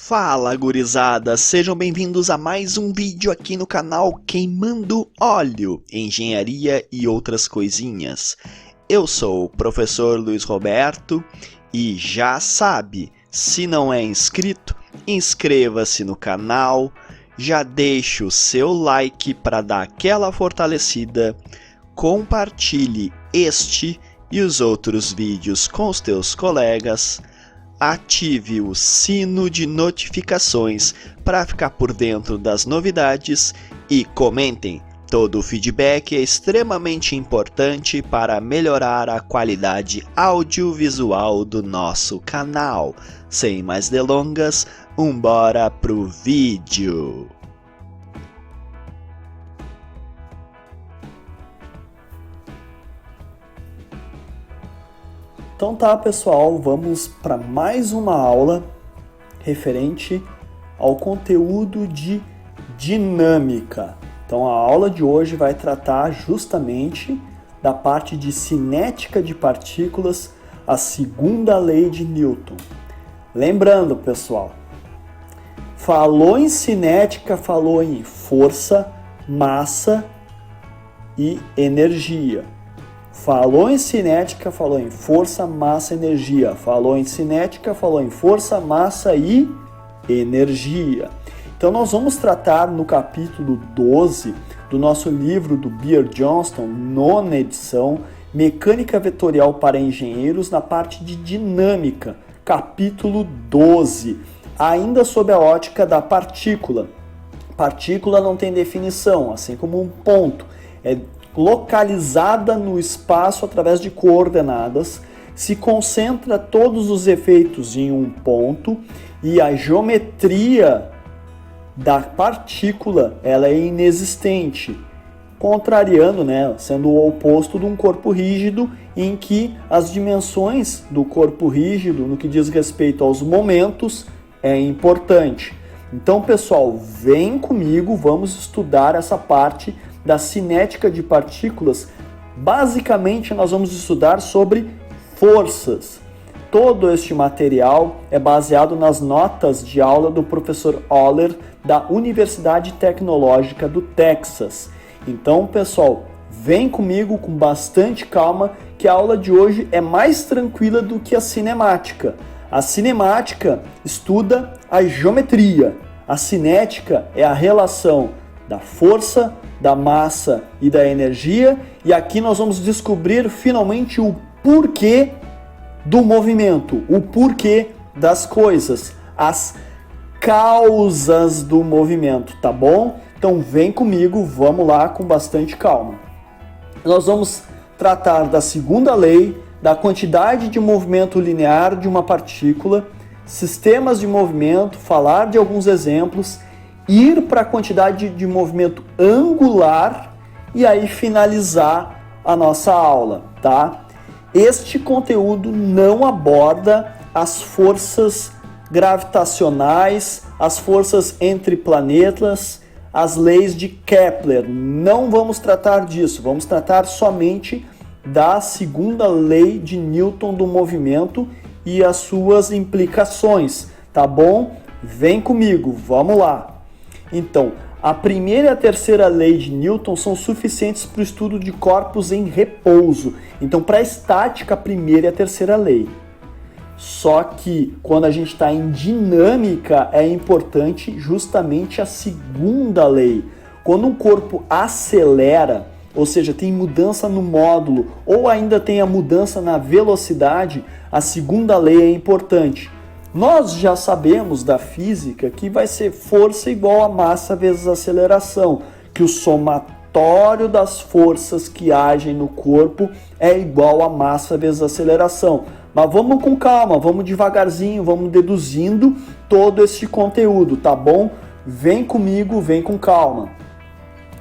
Fala gurizada, sejam bem-vindos a mais um vídeo aqui no canal Queimando Óleo, Engenharia e outras coisinhas. Eu sou o professor Luiz Roberto e já sabe, se não é inscrito, inscreva-se no canal, já deixa o seu like para dar aquela fortalecida, compartilhe este e os outros vídeos com os teus colegas, ative o sino de notificações para ficar por dentro das novidades e comentem. Todo o feedback é extremamente importante para melhorar a qualidade audiovisual do nosso canal. Sem mais delongas, bora pro vídeo! Então tá, pessoal, vamos para mais uma aula referente ao conteúdo de dinâmica. Então a aula de hoje vai tratar justamente da parte de cinética de partículas, a segunda lei de Newton. Lembrando, pessoal, falou em cinética, falou em força, massa e energia. Falou em cinética, falou em força, massa, energia. Falou em cinética, falou em força, massa e energia. Então nós vamos tratar no capítulo 12 do nosso livro do Beer Johnston, nona edição, Mecânica Vetorial para Engenheiros, na parte de dinâmica, capítulo 12, ainda sob a ótica da partícula. Partícula não tem definição, assim como um ponto. É localizada no espaço através de coordenadas, se concentra todos os efeitos em um ponto e a geometria da partícula ela é inexistente, contrariando, sendo o oposto de um corpo rígido, em que as dimensões do corpo rígido, no que diz respeito aos momentos, é importante. Então, pessoal, vem comigo, vamos estudar essa parte da cinética de partículas. Basicamente, nós vamos estudar sobre forças. Todo este material é baseado nas notas de aula do professor Oller, da Universidade Tecnológica do Texas. Então, pessoal, vem comigo com bastante calma, que a aula de hoje é mais tranquila do que a cinemática. A cinemática estuda a geometria. A cinética é a relação da força, da massa e da energia, e aqui nós vamos descobrir finalmente o porquê do movimento, o porquê das coisas, as causas do movimento, tá bom? Então vem comigo, vamos lá com bastante calma. Nós vamos tratar da segunda lei, da quantidade de movimento linear de uma partícula, sistemas de movimento, falar de alguns exemplos, ir para a quantidade de movimento angular e aí finalizar a nossa aula, tá? Este conteúdo não aborda as forças gravitacionais, as forças entre planetas, as leis de Kepler. Não vamos tratar disso, vamos tratar somente da segunda lei de Newton do movimento e as suas implicações, tá bom? Vem comigo, vamos lá! Então, a primeira e a terceira lei de Newton são suficientes para o estudo de corpos em repouso. Então, para a estática, a primeira e a terceira lei. Só que, quando a gente está em dinâmica, é importante justamente a segunda lei. Quando um corpo acelera, ou seja, tem mudança no módulo, ou ainda tem a mudança na velocidade, a segunda lei é importante. Nós já sabemos da física que vai ser força igual a massa vezes aceleração, que o somatório das forças que agem no corpo é igual a massa vezes aceleração. Mas vamos com calma, vamos devagarzinho, vamos deduzindo todo esse conteúdo, tá bom? Vem comigo, vem com calma.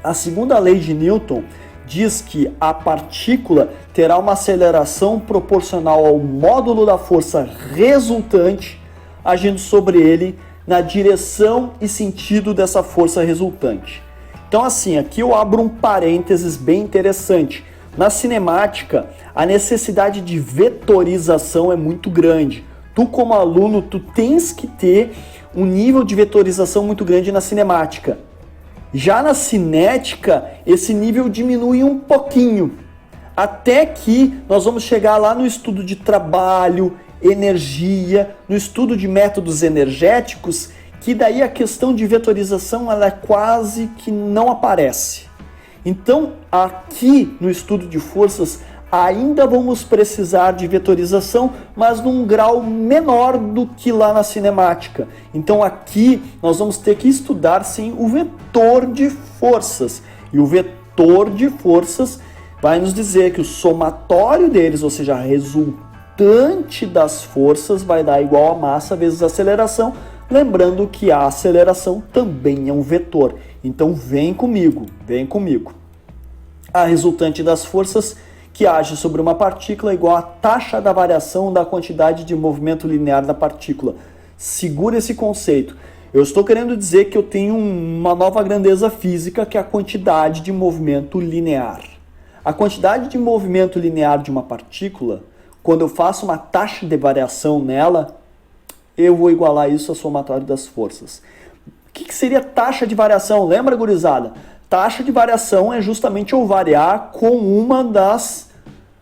A segunda lei de Newton diz que a partícula terá uma aceleração proporcional ao módulo da força resultante agindo sobre ele na direção e sentido dessa força resultante. Então assim, aqui eu abro um parênteses bem interessante. Na cinemática, a necessidade de vetorização é muito grande. Tu como aluno, tu tens que ter um nível de vetorização muito grande na cinemática. Já na cinética, esse nível diminui um pouquinho, até que nós vamos chegar lá no estudo de trabalho, energia, no estudo de métodos energéticos, que daí a questão de vetorização ela quase que não aparece. Então, aqui no estudo de forças, ainda vamos precisar de vetorização, mas num grau menor do que lá na cinemática. Então aqui nós vamos ter que estudar sim o vetor de forças. E o vetor de forças vai nos dizer que o somatório deles, ou seja, a resultante das forças, vai dar igual a massa vezes a aceleração. Lembrando que a aceleração também é um vetor. Então vem comigo, vem comigo. A resultante das forças que age sobre uma partícula é igual à taxa da variação da quantidade de movimento linear da partícula. Segura esse conceito. Eu estou querendo dizer que eu tenho uma nova grandeza física, que é a quantidade de movimento linear. A quantidade de movimento linear de uma partícula, quando eu faço uma taxa de variação nela, eu vou igualar isso ao somatório das forças. O que seria taxa de variação? Lembra, gurizada? Taxa de variação é justamente eu variar com uma das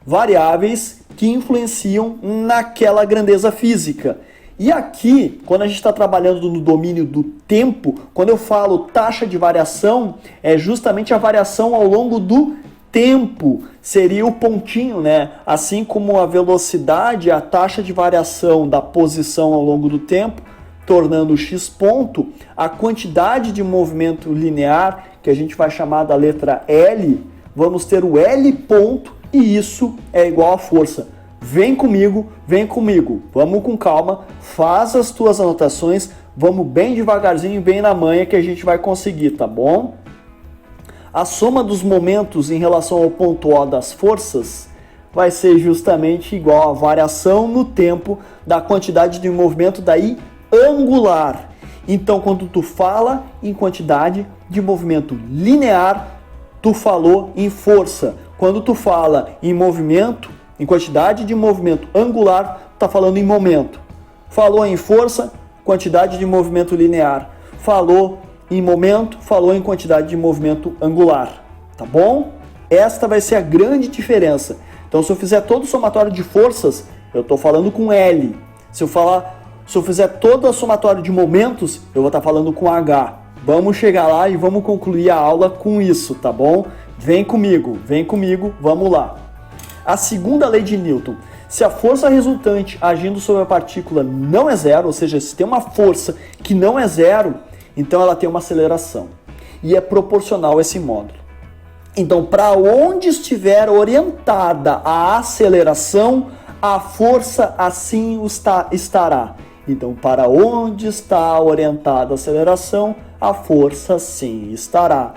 variáveis que influenciam naquela grandeza física. E aqui, quando a gente está trabalhando no domínio do tempo, quando eu falo taxa de variação, é justamente a variação ao longo do tempo. Seria o pontinho, né? Assim como a velocidade, a taxa de variação da posição ao longo do tempo, tornando o x ponto, a quantidade de movimento linear, que a gente vai chamar da letra L, vamos ter o L ponto, e isso é igual a força. Vem comigo, vamos com calma, faz as tuas anotações, vamos bem devagarzinho, bem na manha que a gente vai conseguir, tá bom? A soma dos momentos em relação ao ponto O das forças vai ser justamente igual à variação no tempo da quantidade de movimento daí angular. Então, quando tu fala em quantidade de movimento linear, tu falou em força. Quando tu fala em movimento, em quantidade de movimento angular, tu tá falando em momento. Falou em força, quantidade de movimento linear. Falou em momento, falou em quantidade de movimento angular. Tá bom? Esta vai ser a grande diferença. Então, se eu fizer todo o somatório de forças, eu tô falando com L. Se eu fizer todo o somatório de momentos, eu vou estar falando com H. Vamos chegar lá e vamos concluir a aula com isso, tá bom? Vem comigo, vamos lá. A segunda lei de Newton. Se a força resultante agindo sobre a partícula não é zero, ou seja, se tem uma força que não é zero, então ela tem uma aceleração. E é proporcional a esse módulo. Então, para onde estiver orientada a aceleração, a força assim estará. Então, para onde está orientada a aceleração, a força sim estará.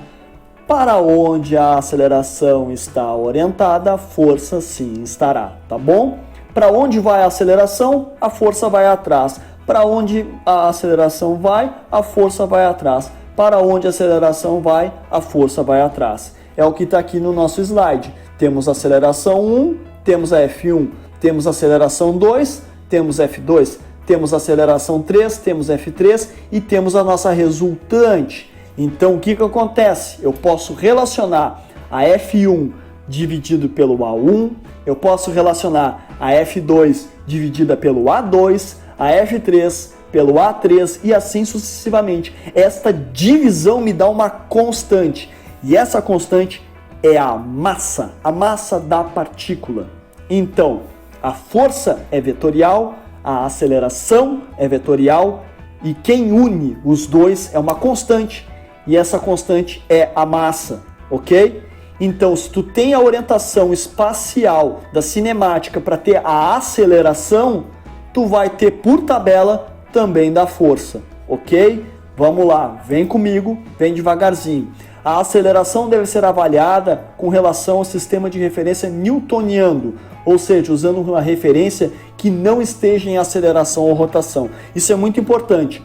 Para onde a aceleração está orientada, a força sim estará, tá bom? Para onde vai a aceleração, a força vai atrás. Para onde a aceleração vai, a força vai atrás. Para onde a aceleração vai, a força vai atrás. É o que está aqui no nosso slide. Temos a aceleração 1, temos a F1, temos a aceleração 2, temos F2, temos a aceleração 3, temos F3 e temos a nossa resultante. Então, o que acontece? Eu posso relacionar a F1 dividido pelo A1, eu posso relacionar a F2 dividida pelo A2, a F3 pelo A3 e assim sucessivamente. Esta divisão me dá uma constante e essa constante é a massa da partícula. Então, a força é vetorial, a aceleração é vetorial e quem une os dois é uma constante. E essa constante é a massa, ok? Então, se tu tem a orientação espacial da cinemática para ter a aceleração, tu vai ter por tabela também da força, ok? Vamos lá, vem comigo, vem devagarzinho. A aceleração deve ser avaliada com relação ao sistema de referência newtoniano, ou seja, usando uma referência que não esteja em aceleração ou rotação. Isso é muito importante.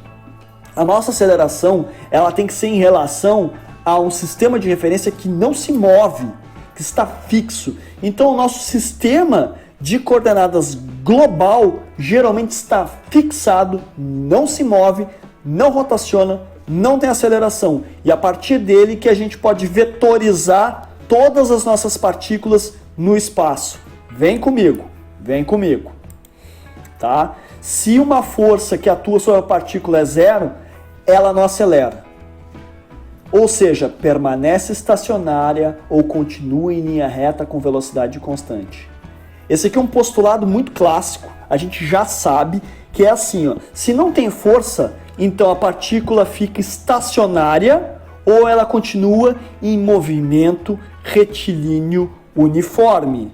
A nossa aceleração, ela tem que ser em relação a um sistema de referência que não se move, que está fixo. Então, o nosso sistema de coordenadas global geralmente está fixado, não se move, não rotaciona, não tem aceleração. E a partir dele que a gente pode vetorizar todas as nossas partículas no espaço. Vem comigo, vem comigo. Tá? Se uma força que atua sobre a partícula é zero, ela não acelera. Ou seja, permanece estacionária ou continua em linha reta com velocidade constante. Esse aqui é um postulado muito clássico, a gente já sabe que é assim, ó, se não tem força, então a partícula fica estacionária ou ela continua em movimento retilíneo uniforme.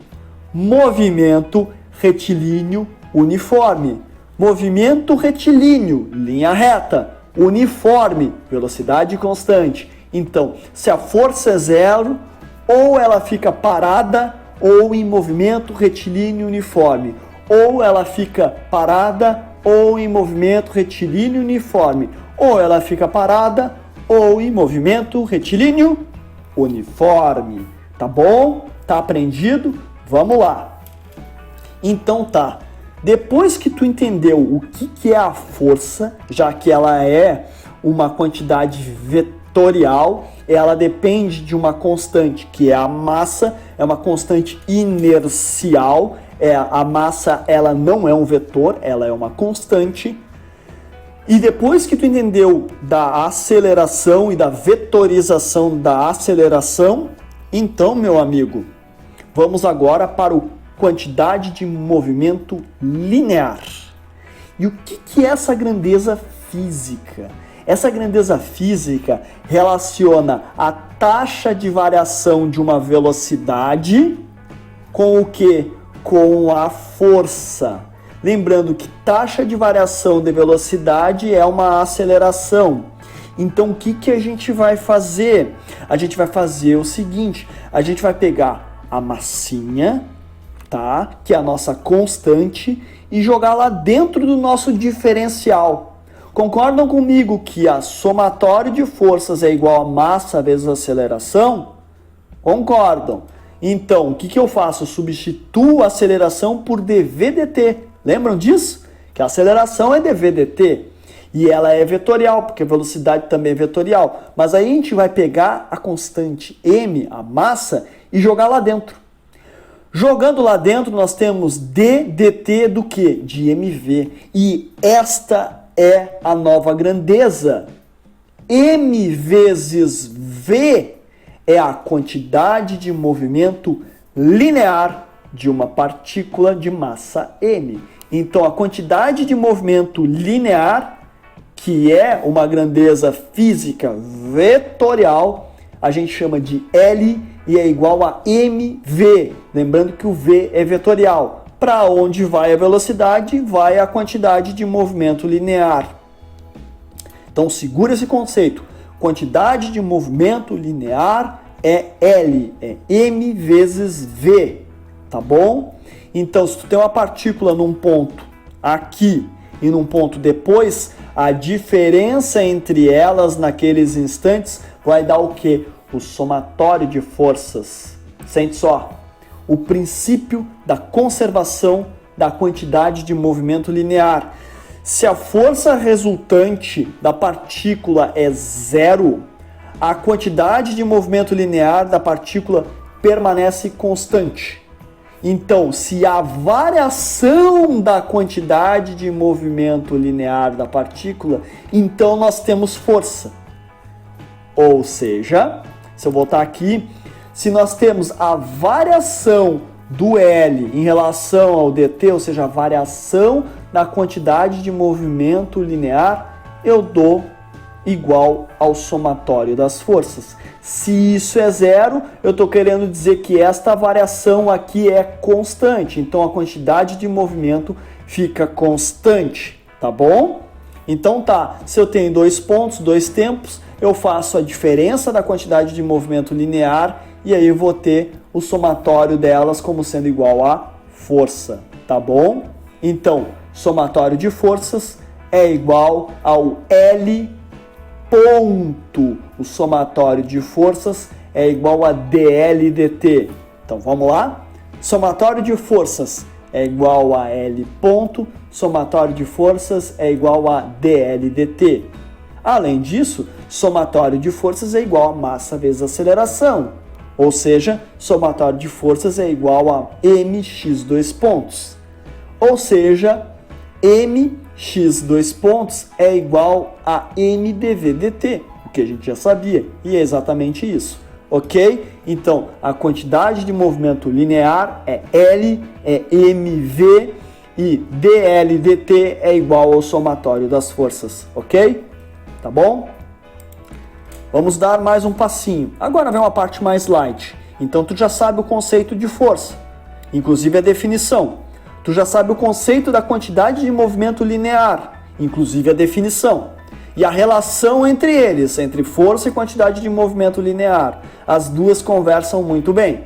Movimento retilíneo uniforme. Movimento retilíneo, linha reta. Uniforme, velocidade constante. Então, se a força é zero, ou ela fica parada ou em movimento retilíneo uniforme. Ou ela fica parada ou em movimento retilíneo uniforme. Ou ela fica parada ou em movimento retilíneo uniforme. Tá bom? Tá aprendido? Vamos lá. Então tá. Depois que tu entendeu o que é a força, já que ela é uma quantidade vetorial, ela depende de uma constante, que é a massa, é uma constante inercial, a massa ela não é um vetor, ela é uma constante. E depois que tu entendeu da aceleração e da vetorização da aceleração, então, meu amigo, vamos agora para o quantidade de movimento linear. E o que é essa grandeza física? Essa grandeza física relaciona a taxa de variação de uma velocidade com o que? Com a força. Lembrando que taxa de variação de velocidade é uma aceleração. Então o que a gente vai fazer? A gente vai fazer o seguinte, a gente vai pegar a massinha, tá? Que é a nossa constante, e jogar lá dentro do nosso diferencial. Concordam comigo que a somatório de forças é igual a massa vezes aceleração? Concordam. Então, o que eu faço? Eu substituo a aceleração por dv/dt. Lembram disso? Que a aceleração é dv/dt. E ela é vetorial, porque a velocidade também é vetorial. Mas aí a gente vai pegar a constante m, a massa, e jogar lá dentro. Jogando lá dentro, nós temos d dt do quê? De mv. E esta é a nova grandeza. M vezes v é a quantidade de movimento linear de uma partícula de massa m. Então, a quantidade de movimento linear, que é uma grandeza física vetorial, a gente chama de L e é igual a mv. Lembrando que o v é vetorial. Para onde vai a velocidade, vai a quantidade de movimento linear. Então, segura esse conceito. Quantidade de movimento linear é L, é m vezes v, tá bom? Então, se tu tem uma partícula num ponto aqui e num ponto depois, a diferença entre elas naqueles instantes vai dar o quê? O somatório de forças. Sente só. O princípio da conservação da quantidade de movimento linear. Se a força resultante da partícula é zero, a quantidade de movimento linear da partícula permanece constante. Então, se a variação da quantidade de movimento linear da partícula, então nós temos força. Ou seja, se eu voltar aqui, se nós temos a variação do L em relação ao dt, ou seja, a variação da quantidade de movimento linear, eu dou igual ao somatório das forças. Se isso é zero, eu estou querendo dizer que esta variação aqui é constante. Então, a quantidade de movimento fica constante, tá bom? Então tá, se eu tenho dois pontos, dois tempos, eu faço a diferença da quantidade de movimento linear e aí eu vou ter o somatório delas como sendo igual a força, tá bom? Então, somatório de forças é igual ao L ponto. O somatório de forças é igual a dl dt. Então, vamos lá? Somatório de forças é igual a L ponto, somatório de forças é igual a DL dt. Além disso, somatório de forças é igual a massa vezes aceleração, ou seja, somatório de forças é igual a mx dois pontos. Ou seja, mx dois pontos é igual a mdv dt, o que a gente já sabia, e é exatamente isso. Ok? Então, a quantidade de movimento linear é L, é mv, e dl dt é igual ao somatório das forças. Ok? Tá bom? Vamos dar mais um passinho. Agora vem uma parte mais light. Então, tu já sabe o conceito de força, inclusive a definição. Tu já sabe o conceito da quantidade de movimento linear, inclusive a definição. E a relação entre eles, entre força e quantidade de movimento linear. As duas conversam muito bem.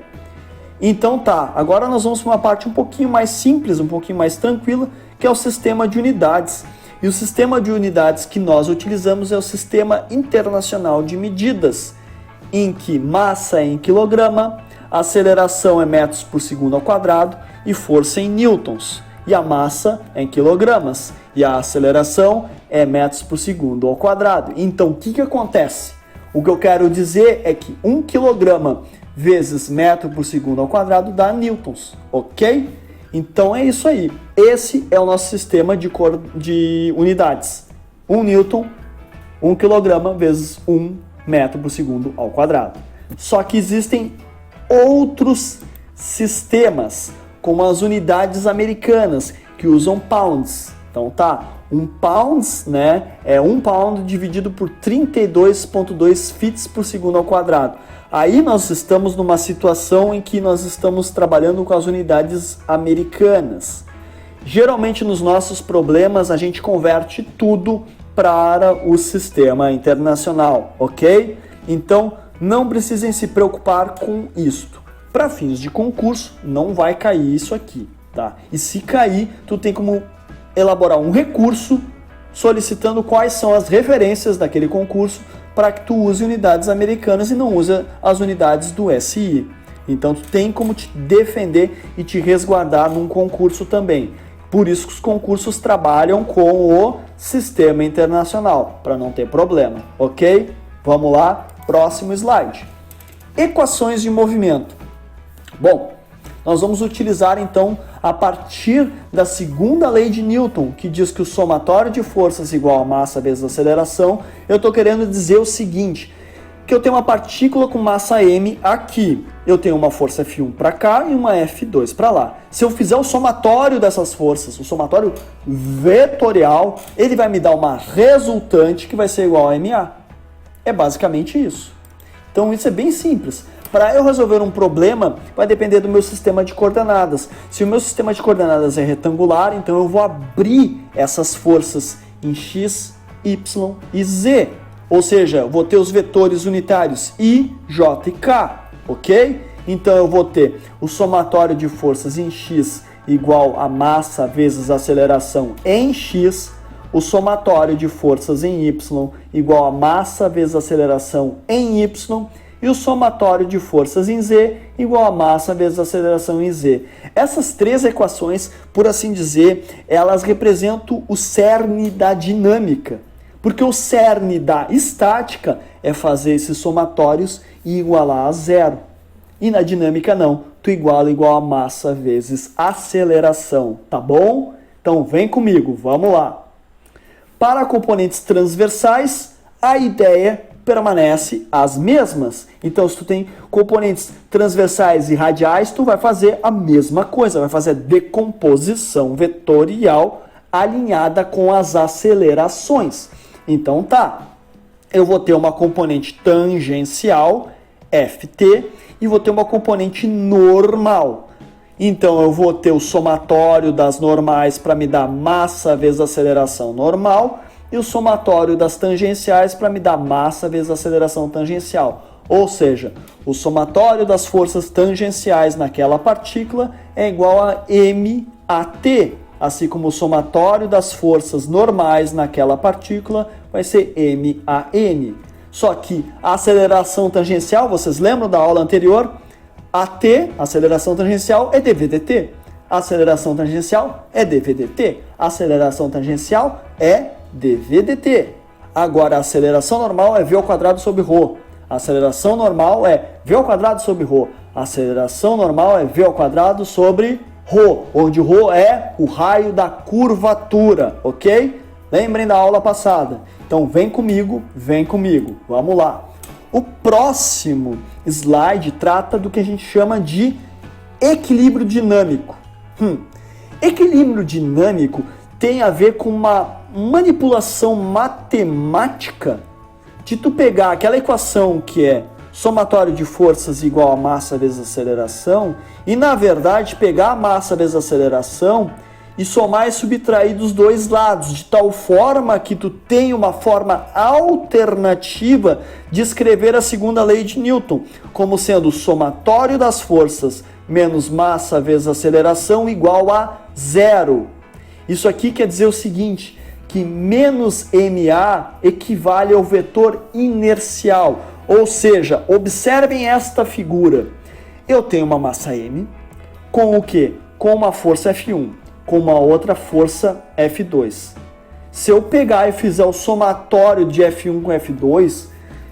Então tá, agora nós vamos para uma parte um pouquinho mais simples, um pouquinho mais tranquila, que é o sistema de unidades. E o sistema de unidades que nós utilizamos é o Sistema Internacional de Medidas, em que massa é em quilograma, aceleração é metros por segundo ao quadrado e força em newtons. E a massa é em quilogramas e a aceleração é metros por segundo ao quadrado. Então, o que acontece? O que eu quero dizer é que 1 quilograma vezes metro por segundo ao quadrado dá newtons, ok? Então é isso aí. Esse é o nosso sistema de unidades. 1 newton, 1 quilograma vezes 1 metro por segundo ao quadrado. Só que existem outros sistemas, como as unidades americanas, que usam pounds. Então tá, 1 pounds, né, é 1 pound dividido por 32,2 fits por segundo ao quadrado. Aí nós estamos numa situação em que nós estamos trabalhando com as unidades americanas. Geralmente nos nossos problemas a gente converte tudo para o sistema internacional, ok? Então não precisem se preocupar com isto. Para fins de concurso não vai cair isso aqui, tá? E se cair, tu tem como elaborar um recurso solicitando quais são as referências daquele concurso para que tu use unidades americanas e não use as unidades do SI. Então tu tem como te defender e te resguardar num concurso também. Por isso que os concursos trabalham com o sistema internacional, para não ter problema, ok? Vamos lá, próximo slide. Equações de movimento. Bom, nós vamos utilizar então a partir da segunda lei de Newton, que diz que o somatório de forças é igual a massa vezes aceleração. Eu estou querendo dizer o seguinte, que eu tenho uma partícula com massa m aqui, eu tenho uma força F1 para cá e uma F2 para lá. Se eu fizer o somatório dessas forças, o somatório vetorial, ele vai me dar uma resultante que vai ser igual a ma. É basicamente isso. Então isso é bem simples. Para eu resolver um problema, vai depender do meu sistema de coordenadas. Se o meu sistema de coordenadas é retangular, então eu vou abrir essas forças em x, y e z. Ou seja, eu vou ter os vetores unitários I, J e K, ok? Então eu vou ter o somatório de forças em x igual a massa vezes aceleração em x, o somatório de forças em y igual a massa vezes aceleração em y, e o somatório de forças em z igual a massa vezes aceleração em z. Essas três equações, por assim dizer, elas representam o cerne da dinâmica. Porque o cerne da estática é fazer esses somatórios e igualar a zero. E na dinâmica não, tu iguala igual a massa vezes aceleração, tá bom? Então vem comigo, vamos lá. Para componentes transversais, a ideia permanece as mesmas. Então, se tu tem componentes transversais e radiais, tu vai fazer a mesma coisa, vai fazer a decomposição vetorial alinhada com as acelerações. Então tá, eu vou ter uma componente tangencial, Ft, e vou ter uma componente normal. Então eu vou ter o somatório das normais para me dar massa vezes aceleração normal, e o somatório das tangenciais para me dar massa vezes aceleração tangencial. Ou seja, o somatório das forças tangenciais naquela partícula é igual a MAT, assim como o somatório das forças normais naquela partícula vai ser MAN. Só que a aceleração tangencial, vocês lembram da aula anterior? AT, aceleração tangencial, é dv dt. Aceleração tangencial é dvdt. Aceleração tangencial é dvdt. Agora, a aceleração normal é v ao quadrado sobre ρ. A aceleração normal é v ao quadrado sobre ρ. A aceleração normal é v ao quadrado sobre ρ, onde ρ é o raio da curvatura, ok? Lembrem da aula passada. Então, vem comigo, vamos lá. O próximo slide trata do que a gente chama de equilíbrio dinâmico. Equilíbrio dinâmico tem a ver com uma manipulação matemática de tu pegar aquela equação que é somatório de forças igual a massa vezes aceleração e, na verdade, pegar a massa vezes aceleração e somar e subtrair dos dois lados, de tal forma que tu tem uma forma alternativa de escrever a segunda lei de Newton, como sendo o somatório das forças menos massa vezes aceleração igual a zero. Isso aqui quer dizer o seguinte, que menos ma equivale ao vetor inercial, ou seja, observem esta figura. Eu tenho uma massa m com o quê? Com uma força F1, com uma outra força F2. Se eu pegar e fizer o somatório de F1 com F2,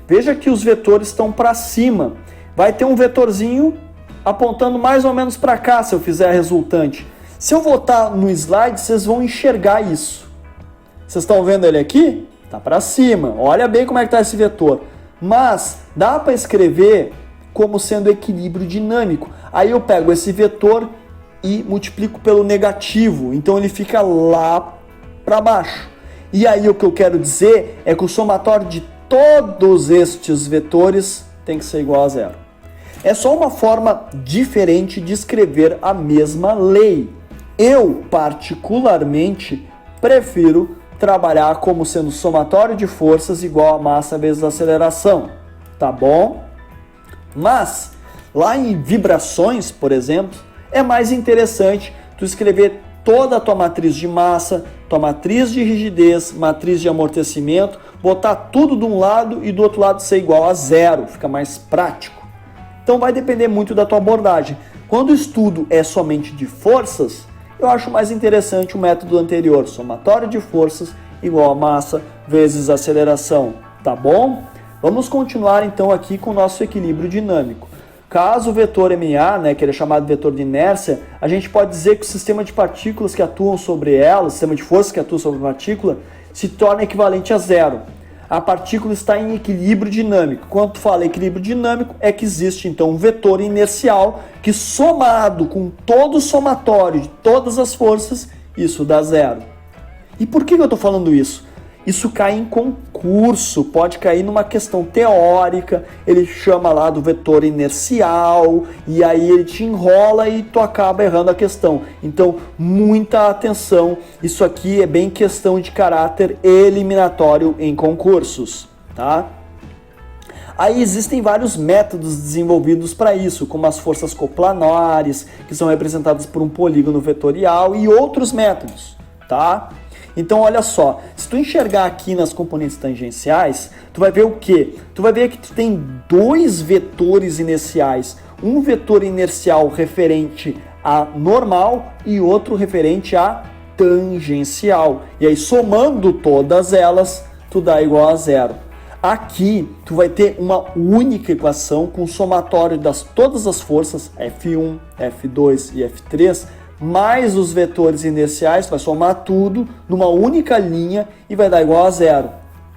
veja que os vetores estão para cima. Vai ter um vetorzinho apontando mais ou menos para cá se eu fizer a resultante. Se eu voltar no slide, vocês vão enxergar isso. Vocês estão vendo ele aqui? Está para cima. Olha bem como é que está esse vetor. Mas dá para escrever como sendo equilíbrio dinâmico. Aí eu pego esse vetor e multiplico pelo negativo. Então ele fica lá para baixo. E aí o que eu quero dizer é que o somatório de todos estes vetores tem que ser igual a zero. É só uma forma diferente de escrever a mesma lei. Eu, particularmente, prefiro trabalhar como sendo somatório de forças igual a massa vezes aceleração, tá bom? Mas, lá em vibrações, por exemplo, é mais interessante tu escrever toda a tua matriz de massa, tua matriz de rigidez, matriz de amortecimento, botar tudo de um lado e do outro lado ser igual a zero, fica mais prático. Então vai depender muito da tua abordagem. Quando o estudo é somente de forças, eu acho mais interessante o método anterior, somatório de forças igual a massa vezes aceleração, tá bom? Vamos continuar então aqui com o nosso equilíbrio dinâmico. Caso o vetor MA, que ele é chamado de vetor de inércia, a gente pode dizer que o sistema de partículas que atuam sobre ela, o sistema de forças que atua sobre a partícula, se torna equivalente a zero. A partícula está em equilíbrio dinâmico. Quando tu fala equilíbrio dinâmico, é que existe então um vetor inercial que, somado com todo o somatório de todas as forças, isso dá zero. E por que eu estou falando isso? Isso cai em concurso, pode cair numa questão teórica, ele chama lá do vetor inercial, e aí ele te enrola e tu acaba errando a questão. Então, muita atenção, isso aqui é bem questão de caráter eliminatório em concursos, tá? Aí existem vários métodos desenvolvidos para isso, como as forças coplanares, que são representadas por um polígono vetorial, e outros métodos, tá? Então, olha só, se tu enxergar aqui nas componentes tangenciais, tu vai ver o quê? Tu vai ver que tu tem dois vetores inerciais. Um vetor inercial referente a normal e outro referente a tangencial. E aí, somando todas elas, tu dá igual a zero. Aqui, tu vai ter uma única equação com somatório das todas as forças, F1, F2 e F3, mais os vetores inerciais, vai somar tudo numa única linha e vai dar igual a zero.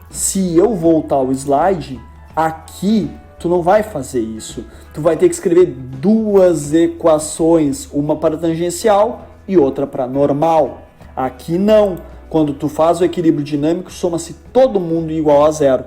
Se eu voltar ao slide, aqui tu não vai fazer isso. Tu vai ter que escrever duas equações, uma para tangencial e outra para normal. Aqui não. Quando tu faz o equilíbrio dinâmico, soma-se todo mundo igual a zero.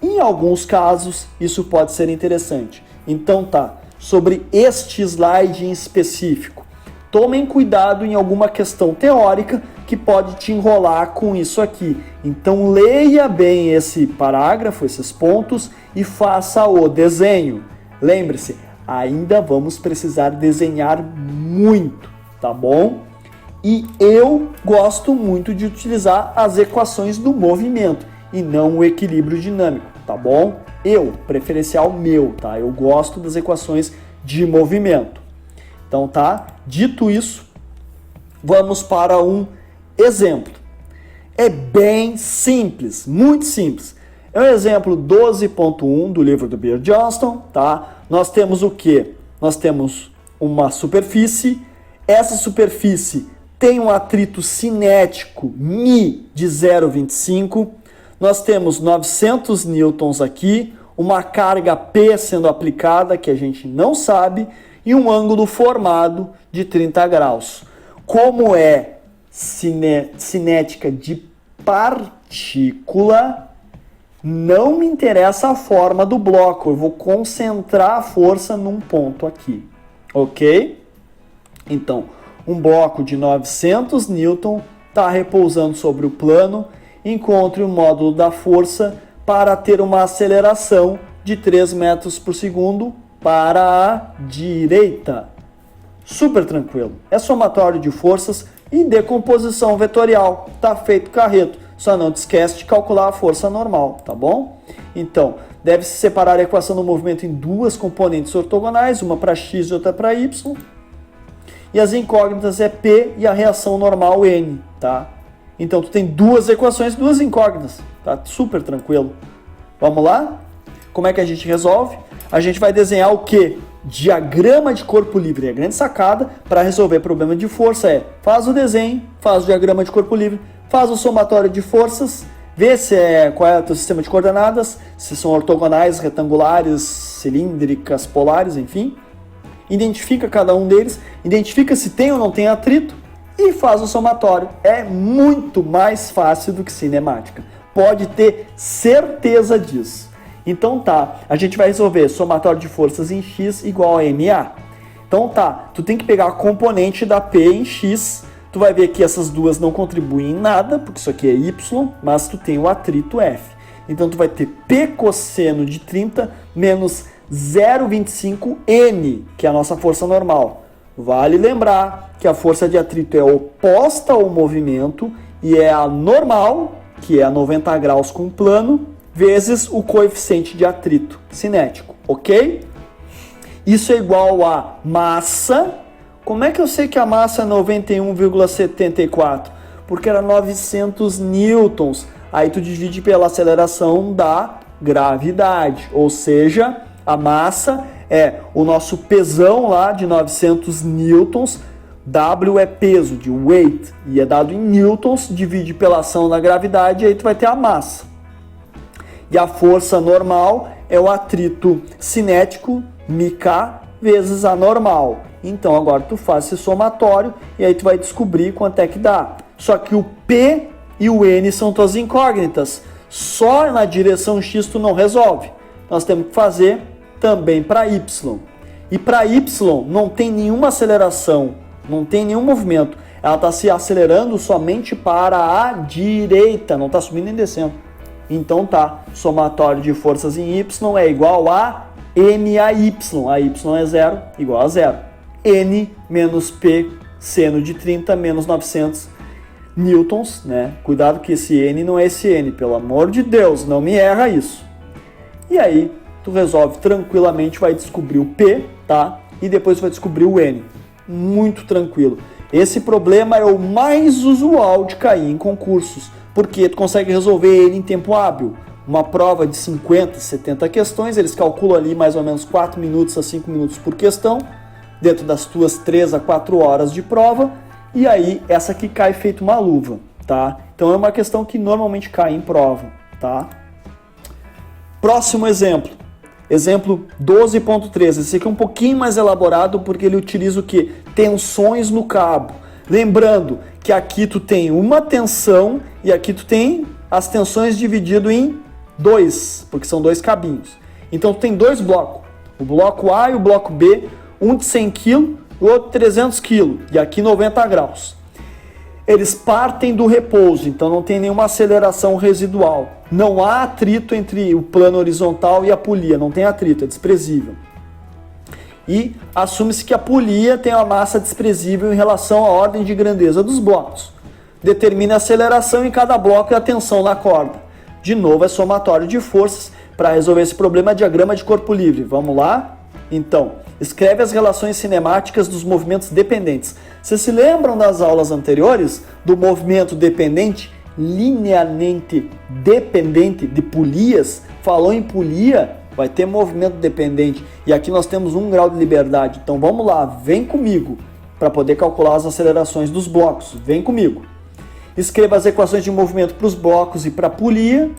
Em alguns casos, isso pode ser interessante. Então tá, sobre este slide em específico, tomem cuidado em alguma questão teórica que pode te enrolar com isso aqui. Então leia bem esse parágrafo, esses pontos e faça o desenho. Lembre-se, ainda vamos precisar desenhar muito, tá bom? E eu gosto muito de utilizar as equações do movimento e não o equilíbrio dinâmico, tá bom? Preferencial meu, tá? Eu gosto das equações de movimento. Então tá, dito isso, vamos para um exemplo. É bem simples, muito simples. É o exemplo 12.1 do livro do Beer Johnston, tá? Nós temos o quê? Nós temos uma superfície. Essa superfície tem um atrito cinético μ de 0,25. Nós temos 900 newtons aqui, uma carga P sendo aplicada, que a gente não sabe, e um ângulo formado de 30 graus. Como é cinética de partícula, não me interessa a forma do bloco, eu vou concentrar a força num ponto aqui, ok? Então, um bloco de 900 newton está repousando sobre o plano. Encontre o módulo da força para ter uma aceleração de 3 metros por segundo para a direita. Super tranquilo. É somatório de forças e decomposição vetorial. Tá feito carreto. Só não te esquece de calcular a força normal, tá bom? Então, deve-se separar a equação do movimento em duas componentes ortogonais, uma para x e outra para y. E as incógnitas é P e a reação normal N, tá? Então, tu tem duas equações, duas incógnitas, tá? Super tranquilo. Vamos lá? Como é que a gente resolve? A gente vai desenhar o quê? Diagrama de corpo livre. E a grande sacada para resolver problema de força é: faz o desenho, faz o diagrama de corpo livre, faz o somatório de forças, vê qual é o teu sistema de coordenadas, se são ortogonais, retangulares, cilíndricas, polares, enfim. Identifica cada um deles, identifica se tem ou não tem atrito e faz o somatório. É muito mais fácil do que cinemática. Pode ter certeza disso. Então tá, a gente vai resolver somatório de forças em x igual a MA. Então tá, tu tem que pegar a componente da P em x. Tu vai ver que essas duas não contribuem em nada, porque isso aqui é y, mas tu tem o atrito F. Então tu vai ter P cosseno de 30 menos 0,25 N, que é a nossa força normal. Vale lembrar que a força de atrito é oposta ao movimento e é a normal, que é a 90 graus com plano, vezes o coeficiente de atrito cinético, ok? Isso é igual a massa. Como é que eu sei que a massa é 91,74? Porque era 900 newtons. Aí tu divide pela aceleração da gravidade, ou seja, a massa é o nosso pesão lá de 900 newtons, W é peso, de weight, e é dado em newtons, divide pela ação da gravidade, e aí tu vai ter a massa. E a força normal é o atrito cinético, μk, vezes a normal. Então agora tu faz esse somatório, e aí tu vai descobrir quanto é que dá. Só que o P e o N são tuas incógnitas. Só na direção X tu não resolve. Nós temos que fazer também para Y. E para Y não tem nenhuma aceleração, não tem nenhum movimento. Ela está se acelerando somente para a direita, não está subindo nem descendo. Então tá, somatório de forças em Y é igual a MAY. A Y é 0, igual a 0. N menos P seno de 30 menos 900 newtons, né? Cuidado que esse N não é esse N, pelo amor de Deus, não me erra isso. E aí, tu resolve tranquilamente, vai descobrir o P, tá? E depois vai descobrir o N. Muito tranquilo. Esse problema é o mais usual de cair em concursos, porque tu consegue resolver ele em tempo hábil. Uma prova de 50, 70 questões, eles calculam ali mais ou menos 4 minutos a 5 minutos por questão, dentro das tuas 3 a 4 horas de prova, e aí essa aqui cai feito uma luva, tá? Então é uma questão que normalmente cai em prova, tá? Próximo exemplo. Exemplo 12.3. Esse aqui é um pouquinho mais elaborado porque ele utiliza o quê? Tensões no cabo. Lembrando que aqui tu tem uma tensão e aqui tu tem as tensões dividido em 2, porque são 2 cabinhos. Então tu tem 2 blocos. O bloco A e o bloco B, um de 100 kg, o outro 300 kg, e aqui 90 graus. Eles partem do repouso, então não tem nenhuma aceleração residual. Não há atrito entre o plano horizontal e a polia, não tem atrito, é desprezível. E assume-se que a polia tem uma massa desprezível em relação à ordem de grandeza dos blocos. Determine a aceleração em cada bloco e a tensão na corda. De novo, é somatório de forças. Para resolver esse problema, diagrama de corpo livre. Vamos lá? Então, escreve as relações cinemáticas dos movimentos dependentes. Vocês se lembram das aulas anteriores do movimento dependente, linearmente dependente de polias? Falou em polia, vai ter movimento dependente. E aqui nós temos 1 grau de liberdade. Então vamos lá, vem comigo para poder calcular as acelerações dos blocos. Vem comigo. Escreva as equações de movimento para os blocos e para a polia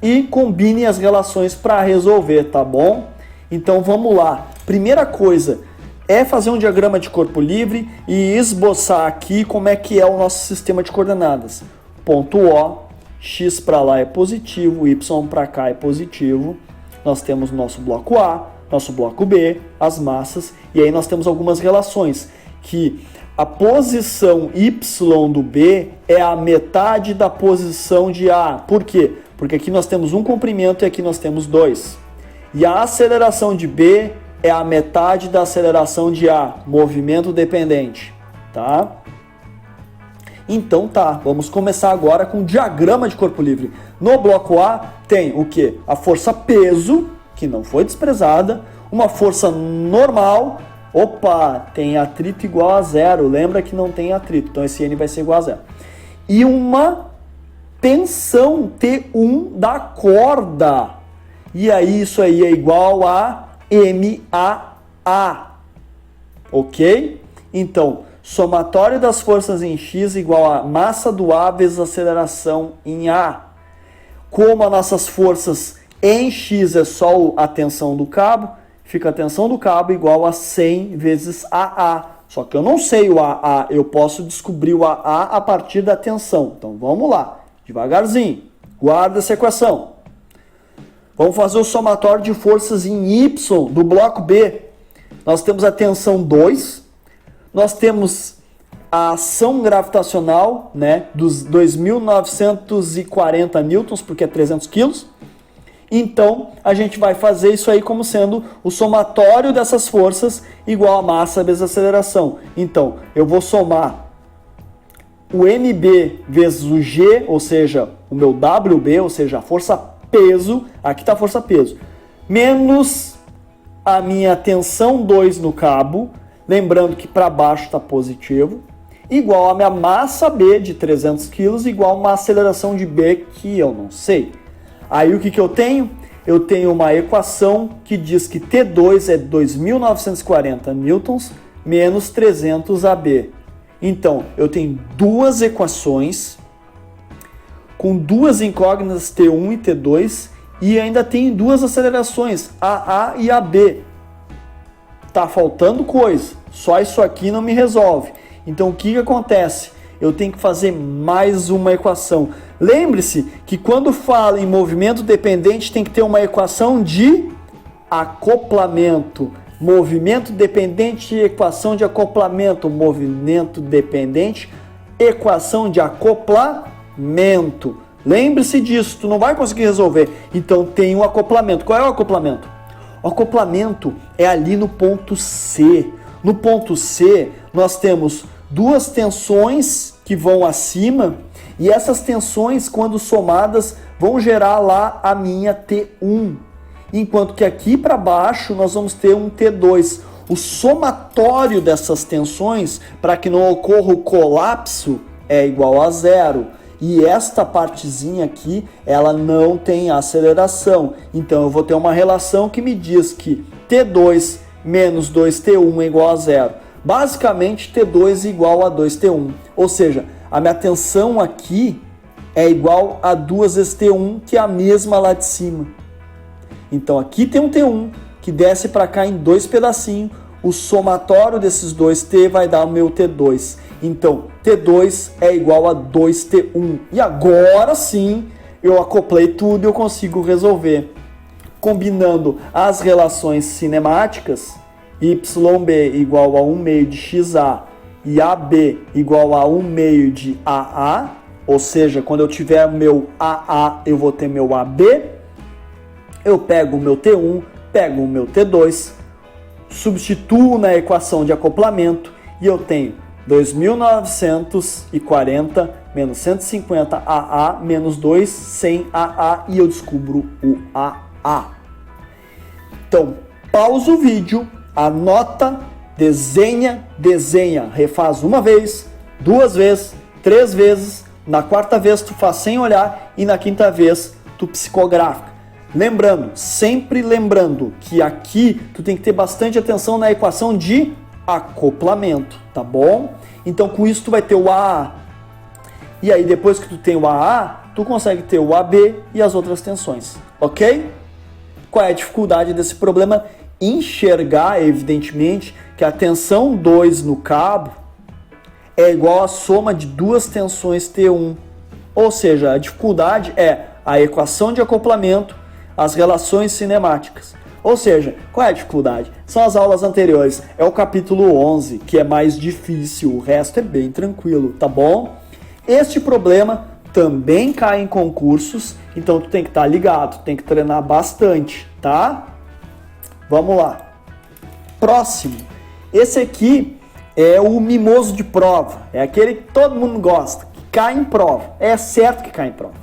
e combine as relações para resolver, tá bom? Então vamos lá. Primeira coisa é fazer um diagrama de corpo livre e esboçar aqui como é que é o nosso sistema de coordenadas. Ponto O, x para lá é positivo, y para cá é positivo. Nós temos nosso bloco A, nosso bloco B, as massas, e aí nós temos algumas relações, que a posição y do B é a metade da posição de A. Por quê? Porque aqui nós temos um comprimento e aqui nós temos 2. E a aceleração de B é a metade da aceleração de A, movimento dependente, tá? Então tá, vamos começar agora com o diagrama de corpo livre. No bloco A tem o quê? A força peso, que não foi desprezada, uma força normal, opa, tem atrito igual a 0, lembra que não tem atrito, então esse N vai ser igual a 0. E uma tensão T1 da corda, e aí isso aí é igual a MAA, ok? Então, somatório das forças em X igual a massa do A vezes aceleração em A. Como as nossas forças em X é só a tensão do cabo, fica a tensão do cabo igual a 100 vezes AA. Só que eu não sei o AA, eu posso descobrir o AA a partir da tensão. Então vamos lá, devagarzinho. Guarda essa equação. Vamos fazer o somatório de forças em Y do bloco B. Nós temos a tensão 2. Nós temos a ação gravitacional, né, dos 2.940 newtons, porque é 300 quilos. Então, a gente vai fazer isso aí como sendo o somatório dessas forças igual a massa vezes aceleração. Então, eu vou somar o MB vezes o G, ou seja, o meu WB, ou seja, a força peso, aqui está a força peso, menos a minha tensão 2 no cabo, lembrando que para baixo está positivo, igual a minha massa B de 300 kg, igual a uma aceleração de B que eu não sei. Aí o que eu tenho? Eu tenho uma equação que diz que T2 é 2.940 newtons menos 300 AB. Então, eu tenho duas equações com duas incógnitas T1 e T2 e ainda tenho duas acelerações, AA e AB. Tá faltando coisa, só isso aqui não me resolve. Então o que acontece? Eu tenho que fazer mais uma equação. Lembre-se que quando fala em movimento dependente tem que ter uma equação de acoplamento. Movimento dependente, equação de acoplamento. Movimento dependente, equação de acoplamento. Lembre-se disso, tu não vai conseguir resolver. Então tem um acoplamento. Qual é o acoplamento? O acoplamento é ali no ponto C. No ponto C, nós temos duas tensões que vão acima e essas tensões, quando somadas, vão gerar lá a minha T1. Enquanto que aqui para baixo nós vamos ter um T2. O somatório dessas tensões, para que não ocorra o colapso, é igual a 0. E esta partezinha aqui, ela não tem aceleração. Então eu vou ter uma relação que me diz que T2 menos 2T1 é igual a 0. Basicamente, T2 é igual a 2T1. Ou seja, a minha tensão aqui é igual a 2 vezes T1, que é a mesma lá de cima. Então aqui tem um T1 que desce para cá em dois pedacinhos. O somatório desses dois T vai dar o meu T2. Então, T2 é igual a 2T1. E agora sim, eu acoplei tudo e eu consigo resolver. Combinando as relações cinemáticas, YB igual a 1 meio de XA e AB igual a 1 meio de AA, ou seja, quando eu tiver meu AA, eu vou ter meu AB, eu pego o meu T1, pego o meu T2, substituo na equação de acoplamento e eu tenho 2.940 menos 150 AA menos 2 sem AA e eu descubro o AA. Então, pausa o vídeo, Anota, desenha, refaz uma vez, 2 vezes, 3 vezes, na quarta vez tu faz sem olhar e na quinta vez tu psicografa. Sempre lembrando que aqui tu tem que ter bastante atenção na equação de acoplamento, tá bom? Então com isso tu vai ter o AA. E aí depois que tu tem o AA, tu consegue ter o AB e as outras tensões, ok? Qual é a dificuldade desse problema? Enxergar, evidentemente, que a tensão 2 no cabo é igual à soma de 2 tensões T1. Ou seja, a dificuldade é a equação de acoplamento, as relações cinemáticas. Ou seja, qual é a dificuldade? São as aulas anteriores. É o capítulo 11, que é mais difícil. O resto é bem tranquilo, tá bom? Este problema também cai em concursos, então tu tem que estar ligado, tem que treinar bastante, tá? Vamos lá. Próximo. Esse aqui é o mimoso de prova. É aquele que todo mundo gosta, que cai em prova. É certo que cai em prova.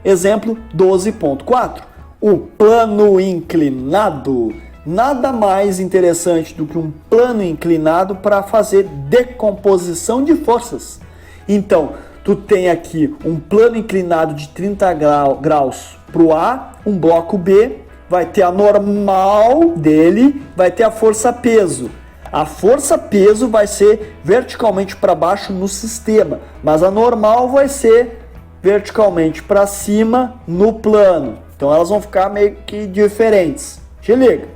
Exemplo 12.4. O plano inclinado. Nada mais interessante do que um plano inclinado para fazer decomposição de forças. Então, tu tem aqui um plano inclinado de 30 graus para o A, um bloco B, vai ter a normal dele, vai ter a força-peso. A força-peso vai ser verticalmente para baixo no sistema, mas a normal vai ser verticalmente para cima no plano. Então elas vão ficar meio que diferentes. Te liga.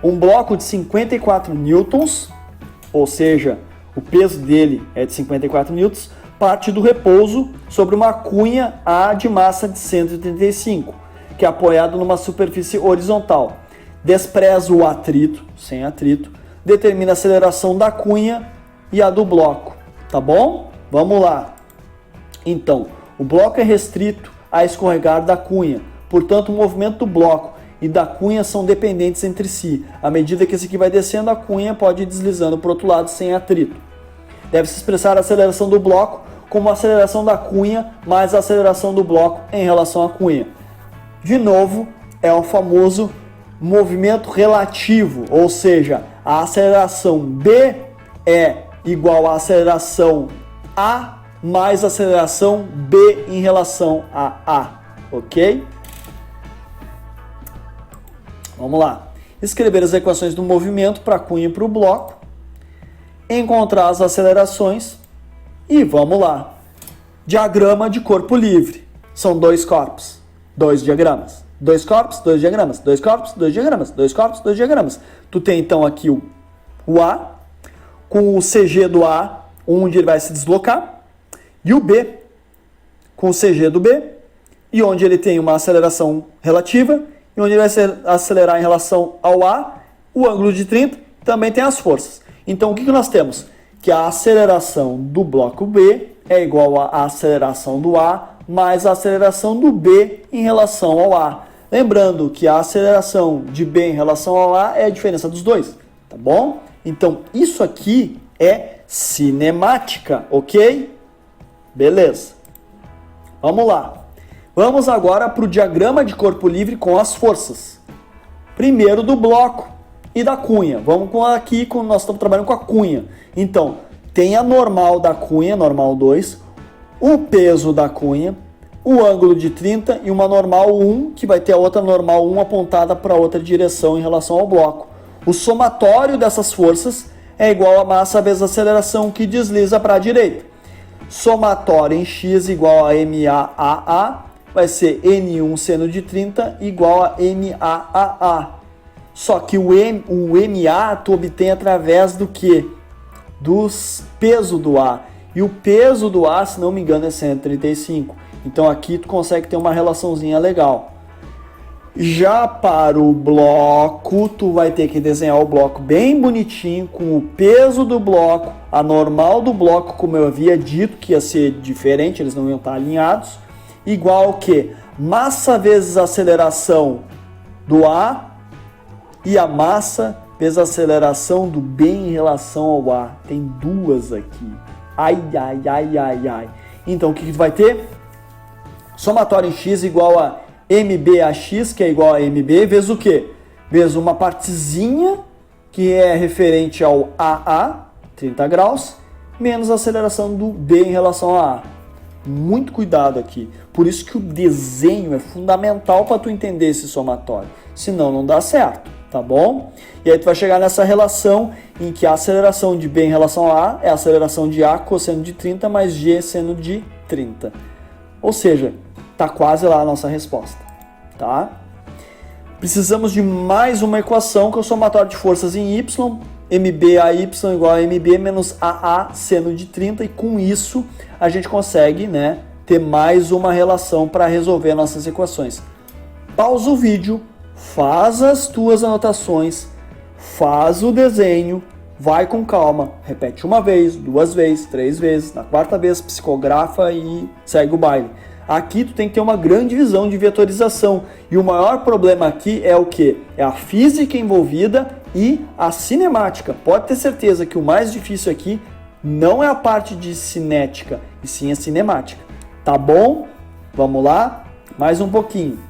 Um bloco de 54 newtons, ou seja, o peso dele é de 54 newtons, parte do repouso sobre uma cunha A de massa de 135, que é apoiado numa superfície horizontal. Despreza o atrito, sem atrito, determina a aceleração da cunha e a do bloco. Tá bom? Vamos lá. Então, o bloco é restrito a escorregar da cunha. Portanto, o movimento do bloco e da cunha são dependentes entre si. À medida que esse aqui vai descendo, a cunha pode ir deslizando para o outro lado sem atrito. Deve-se expressar a aceleração do bloco como a aceleração da cunha mais a aceleração do bloco em relação à cunha. De novo, é o famoso movimento relativo, ou seja, a aceleração B é igual à aceleração A mais a aceleração B em relação a A, ok? Vamos lá. Escrever as equações do movimento para a cunha e para o bloco. Encontrar as acelerações. E vamos lá. Diagrama de corpo livre. São 2 corpos, 2 diagramas. 2 corpos, 2 diagramas. 2 corpos, 2 diagramas. 2 corpos, 2 diagramas. Tu tem então aqui o A, com o CG do A, onde ele vai se deslocar. E o B, com o CG do B, e onde ele tem uma aceleração relativa, e onde ele vai acelerar em relação ao A, o ângulo de 30, também tem as forças. Então, o que nós temos? Que a aceleração do bloco B é igual à aceleração do A mais a aceleração do B em relação ao A. Lembrando que a aceleração de B em relação ao A é a diferença dos dois, tá bom? Então, isso aqui é cinemática, ok? Beleza. Vamos lá. Vamos agora para o diagrama de corpo livre com as forças. Primeiro do bloco e da cunha. Vamos aqui, nós estamos trabalhando com a cunha. Então, tem a normal da cunha, normal 2, o peso da cunha, o ângulo de 30 e uma normal 1, que vai ter a outra normal 1 apontada para outra direção em relação ao bloco. O somatório dessas forças é igual a massa vezes a aceleração que desliza para a direita. Somatório em x igual a MAAA, vai ser N1 seno de 30 igual a MAAA. Só que o MA tu obtém através do quê? Dos peso do A. E o peso do A, se não me engano, é 135. Então aqui tu consegue ter uma relaçãozinha legal. Já para o bloco, tu vai ter que desenhar o bloco bem bonitinho, com o peso do bloco, a normal do bloco, como eu havia dito, que ia ser diferente, eles não iam estar alinhados, igual que massa vezes a aceleração do A e a massa vezes a aceleração do B em relação ao A. Tem duas aqui. Ai, ai, ai, ai, ai. Então, o que tu vai ter? Somatório em x igual a MBAX, que é igual a MB, vezes o quê? Vezes uma partezinha que é referente ao AA, 30 graus, menos a aceleração do B em relação a A. Muito cuidado aqui. Por isso que o desenho é fundamental para tu entender esse somatório. Senão não dá certo, tá bom? E aí tu vai chegar nessa relação em que a aceleração de B em relação a A é a aceleração de A cosseno de 30 mais G seno de 30. Ou seja, tá quase lá a nossa resposta, tá? Precisamos de mais uma equação que é o somatório de forças em Y, MBAY igual a MB menos AA seno de 30, e com isso a gente consegue, né, ter mais uma relação para resolver nossas equações. Pausa o vídeo, faz as tuas anotações, faz o desenho, vai com calma, repete uma vez, duas vezes, três vezes, na quarta vez psicografa e segue o baile. Aqui tu tem que ter uma grande visão de vetorização, e o maior problema aqui é o quê? É a física envolvida e a cinemática. Pode ter certeza que o mais difícil aqui não é a parte de cinética, e sim a cinemática. Tá bom? Vamos lá? Mais um pouquinho.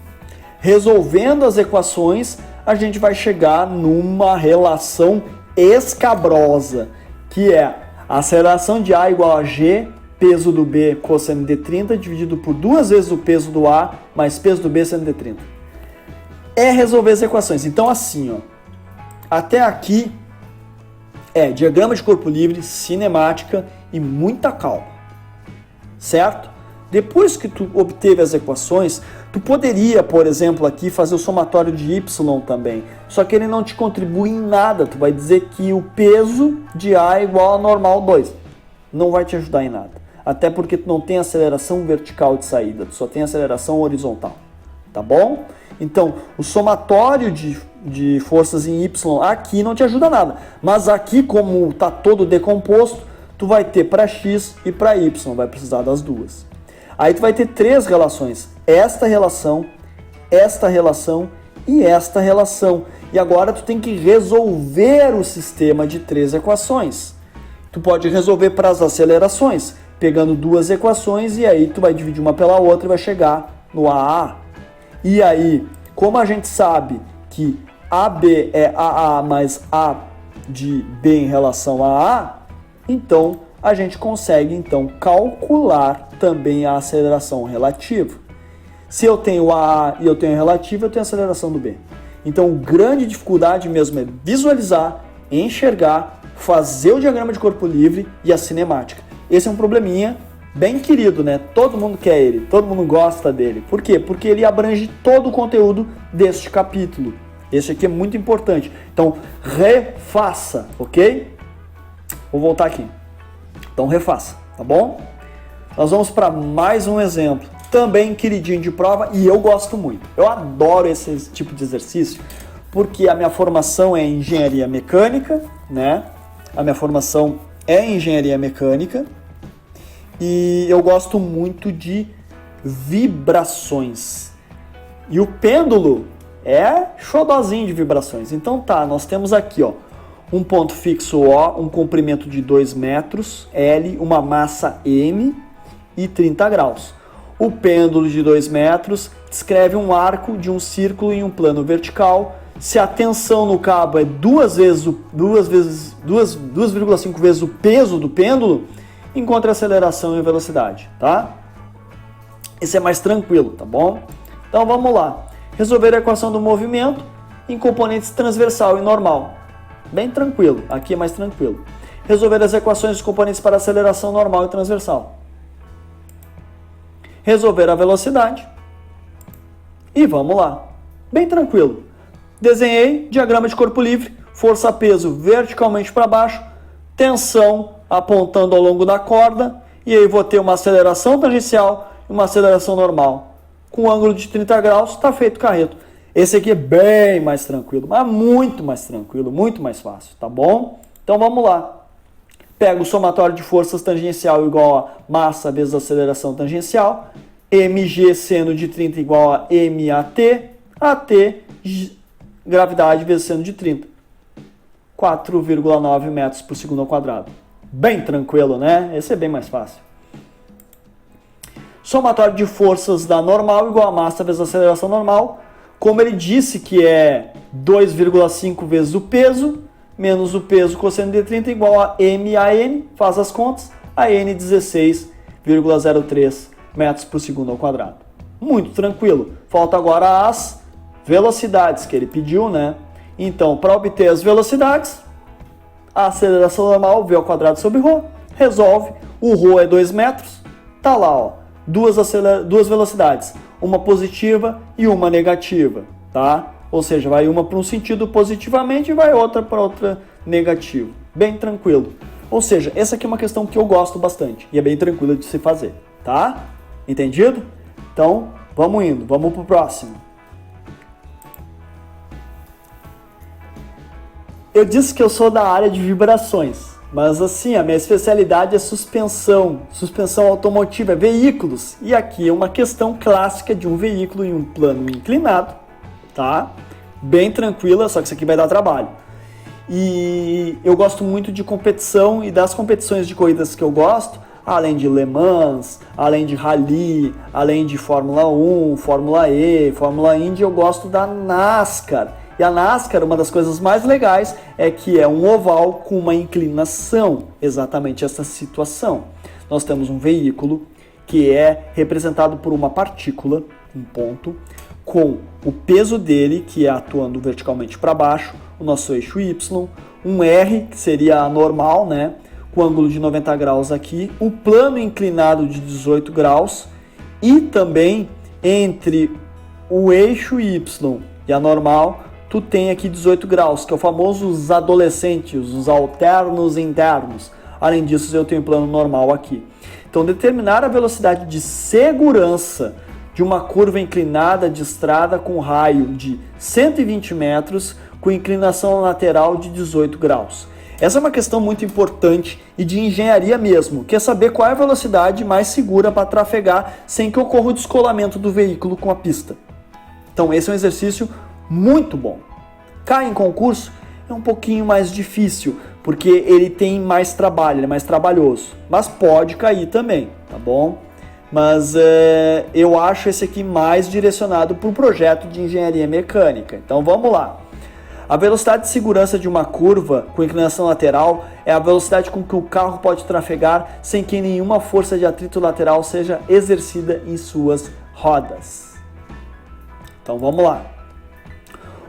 Resolvendo as equações, a gente vai chegar numa relação escabrosa, que é a aceleração de A igual a G, peso do B cosseno de 30, dividido por duas vezes o peso do A, mais peso do B seno de 30. É resolver as equações. Então assim, ó, até aqui é diagrama de corpo livre, cinemática e muita calma, certo? Depois que tu obteve as equações, tu poderia, por exemplo, aqui fazer o somatório de Y também, só que ele não te contribui em nada. Tu vai dizer que o peso de A é igual a normal 2. Não vai te ajudar em nada, até porque tu não tem aceleração vertical de saída, tu só tem aceleração horizontal, tá bom? Então, o somatório de forças em Y aqui não te ajuda nada, mas aqui, como está todo decomposto, tu vai ter para X e para Y, vai precisar das duas. Aí tu vai ter três relações, esta relação e esta relação. E agora tu tem que resolver o sistema de três equações. Tu pode resolver para as acelerações, pegando duas equações, e aí tu vai dividir uma pela outra e vai chegar no AA. E aí, como a gente sabe que AB é AA mais A de B em relação a A, então a gente consegue então calcular também a aceleração relativa. Se eu tenho AA e eu tenho a relativa, eu tenho a aceleração do B. Então, a grande dificuldade mesmo é visualizar, enxergar, fazer o diagrama de corpo livre e a cinemática. Esse é um probleminha bem querido, né? Todo mundo quer ele, todo mundo gosta dele. Por quê? Porque ele abrange todo o conteúdo deste capítulo. Esse aqui é muito importante. Então, refaça, ok? Vou voltar aqui. Então, refaça, tá bom? Nós vamos para mais um exemplo. Também queridinho de prova, e eu gosto muito. Eu adoro esse tipo de exercício, porque a minha formação é engenharia mecânica, né? A minha formação é engenharia mecânica, e eu gosto muito de vibrações. E o pêndulo é xodozinho de vibrações. Então tá, nós temos aqui, ó, um ponto fixo O, um comprimento de 2 metros, L, uma massa M e 30 graus. O pêndulo de 2 metros descreve um arco de um círculo em um plano vertical. Se a tensão no cabo é 2,5 vezes o peso do pêndulo, encontre a aceleração e a velocidade, tá? Esse é mais tranquilo, tá bom? Então vamos lá. Resolver a equação do movimento em componentes transversal e normal. Bem tranquilo, aqui é mais tranquilo. Resolver as equações dos componentes para aceleração normal e transversal. Resolver a velocidade. E vamos lá. Bem tranquilo. Desenhei diagrama de corpo livre, força-peso verticalmente para baixo, tensão apontando ao longo da corda, e aí vou ter uma aceleração tangencial e uma aceleração normal. Com ângulo de 30 graus, está feito o carreto. Esse aqui é bem mais tranquilo, mas muito mais tranquilo, muito mais fácil, tá bom? Então vamos lá. Pego o somatório de forças tangencial igual a massa vezes aceleração tangencial, mg seno de 30 igual a mat, at gravidade vezes seno de 30, 4,9 metros por segundo ao quadrado. Bem tranquilo, né? Esse é bem mais fácil. Somatório de forças da normal igual a massa vezes aceleração normal. Como ele disse que é 2,5 vezes o peso, menos o peso cosseno de 30 igual a m a n, faz as contas, a n 16,03 metros por segundo ao quadrado. Muito tranquilo. Falta agora as velocidades que ele pediu, né? Então, para obter as velocidades, a aceleração normal, v ao quadrado sobre ρ, resolve, o ρ é 2 metros, tá lá, ó, duas velocidades, uma positiva e uma negativa, tá? Ou seja, vai uma para um sentido positivamente e vai outra para outra negativo. Bem tranquilo. Ou seja, essa aqui é uma questão que eu gosto bastante e é bem tranquila de se fazer, tá? Entendido? Então, vamos indo, vamos pro próximo. Eu disse que eu sou da área de vibrações, mas assim, a minha especialidade é suspensão automotiva, veículos. E aqui é uma questão clássica de um veículo em um plano inclinado, tá? Bem tranquila, só que isso aqui vai dar trabalho. E eu gosto muito de competição e das competições de corridas que eu gosto, além de Le Mans, além de Rally, além de Fórmula 1, Fórmula E, Fórmula Indy, eu gosto da NASCAR. E a NASCAR, uma das coisas mais legais é que é um oval com uma inclinação, exatamente essa situação. Nós temos um veículo que é representado por uma partícula, um ponto, com o peso dele, que é atuando verticalmente para baixo, o nosso eixo Y, um R, que seria a normal, né, com ângulo de 90 graus aqui, o plano inclinado de 18 graus e também entre o eixo Y e a normal, tu tem aqui 18 graus, que é o famoso os adolescentes, os alternos internos. Além disso, eu tenho plano normal aqui. Então, determinar a velocidade de segurança de uma curva inclinada de estrada com raio de 120 metros com inclinação lateral de 18 graus. Essa é uma questão muito importante e de engenharia mesmo, que é saber qual é a velocidade mais segura para trafegar sem que ocorra o descolamento do veículo com a pista. Então, esse é um exercício muito bom. Cai em concurso é um pouquinho mais difícil, porque ele tem mais trabalho, ele é mais trabalhoso. Mas pode cair também, tá bom? Mas eu acho esse aqui mais direcionado para o projeto de engenharia mecânica. Então vamos lá. A velocidade de segurança de uma curva com inclinação lateral é a velocidade com que o carro pode trafegar sem que nenhuma força de atrito lateral seja exercida em suas rodas. Então vamos lá.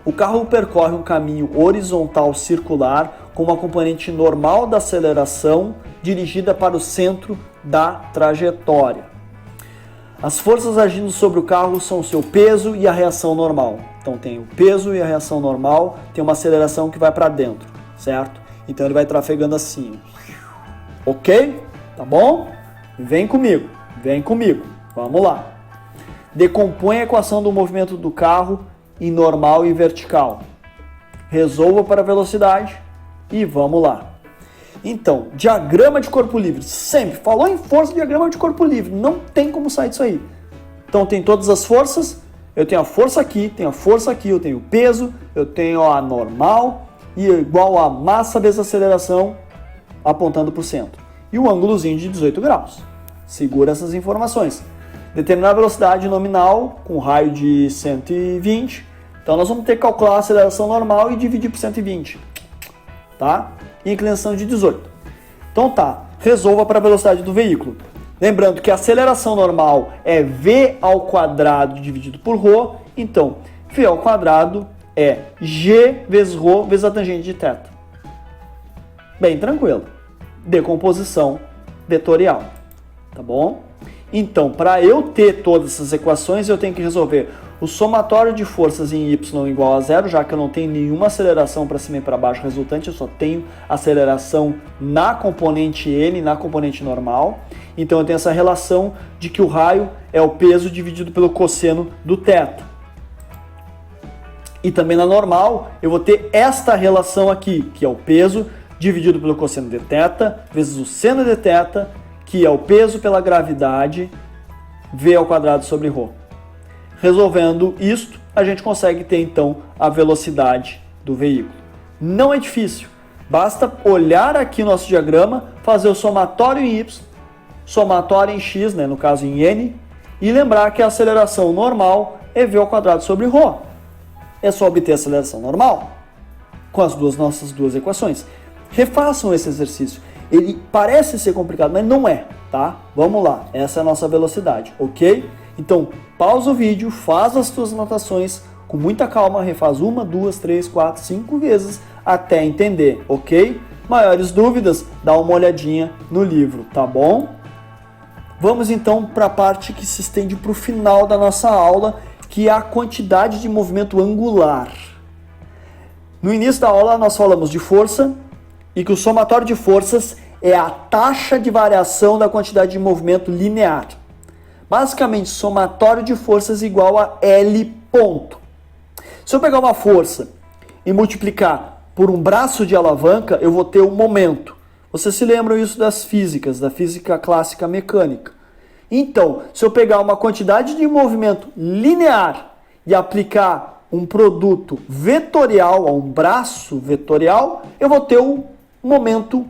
O carro percorre um caminho horizontal circular com uma componente normal da aceleração dirigida para o centro da trajetória. As forças agindo sobre o carro são o seu peso e a reação normal. Então tem o peso e a reação normal, tem uma aceleração que vai para dentro, certo? Então ele vai trafegando assim. Ok? Tá bom? Vem comigo, vamos lá. Decompõe a equação do movimento do carro em normal e vertical. Resolva para a velocidade e vamos lá. Então, diagrama de corpo livre. Sempre falou em força, diagrama de corpo livre. Não tem como sair disso aí. Então tem todas as forças. Eu tenho a força aqui, eu tenho o peso, eu tenho a normal e igual a massa vezes aceleração apontando para o centro. E o ângulozinho de 18 graus. Segura essas informações. Determinar a velocidade nominal com raio de 120. Então nós vamos ter que calcular a aceleração normal e dividir por 120, tá? E inclinação de 18. Então tá, resolva para a velocidade do veículo. Lembrando que a aceleração normal é v ao quadrado dividido por ρ, então v ao quadrado é g vezes ρ vezes a tangente de θ. Bem tranquilo. Decomposição vetorial, tá bom? Então, para eu ter todas essas equações, eu tenho que resolver o somatório de forças em y igual a zero, já que eu não tenho nenhuma aceleração para cima e para baixo resultante, eu só tenho aceleração na componente n, na componente normal. Então eu tenho essa relação de que o raio é o peso dividido pelo cosseno do teto. E também na normal, eu vou ter esta relação aqui, que é o peso dividido pelo cosseno de θ, vezes o seno de θ, que é o peso pela gravidade, v ao quadrado sobre ρ. Resolvendo isto, a gente consegue ter então a velocidade do veículo. Não é difícil, basta olhar aqui nosso diagrama, fazer o somatório em y, somatório em x, né, no caso em n, e lembrar que a aceleração normal é v ao quadrado sobre ρ. É só obter a aceleração normal. com as nossas duas equações. Refaçam esse exercício. Ele parece ser complicado, mas não é, tá? Vamos lá, essa é a nossa velocidade, ok? Então, pausa o vídeo, faz as suas anotações com muita calma, refaz 1, 2, 3, 4, 5 vezes até entender, ok? Maiores dúvidas, dá uma olhadinha no livro, tá bom? Vamos então para a parte que se estende para o final da nossa aula, que é a quantidade de movimento angular. No início da aula nós falamos de força e que o somatório de forças é a taxa de variação da quantidade de movimento linear. Basicamente, somatório de forças igual a L ponto. Se eu pegar uma força e multiplicar por um braço de alavanca, eu vou ter um momento. Vocês se lembram isso das físicas, da física clássica mecânica. Então, se eu pegar uma quantidade de movimento linear e aplicar um produto vetorial, a um braço vetorial, eu vou ter um movimento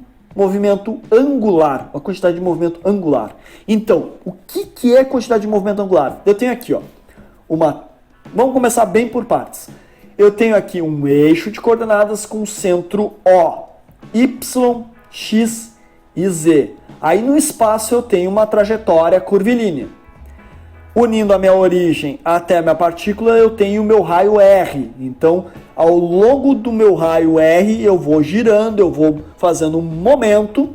angular, uma quantidade de movimento angular. Então, o que é quantidade de movimento angular? Eu tenho aqui, ó, vamos começar bem por partes. Eu tenho aqui um eixo de coordenadas com centro O, Y, X e Z. Aí no espaço eu tenho uma trajetória curvilínea. Unindo a minha origem até a minha partícula, eu tenho o meu raio R. Então, ao longo do meu raio R, eu vou girando, eu vou fazendo um momento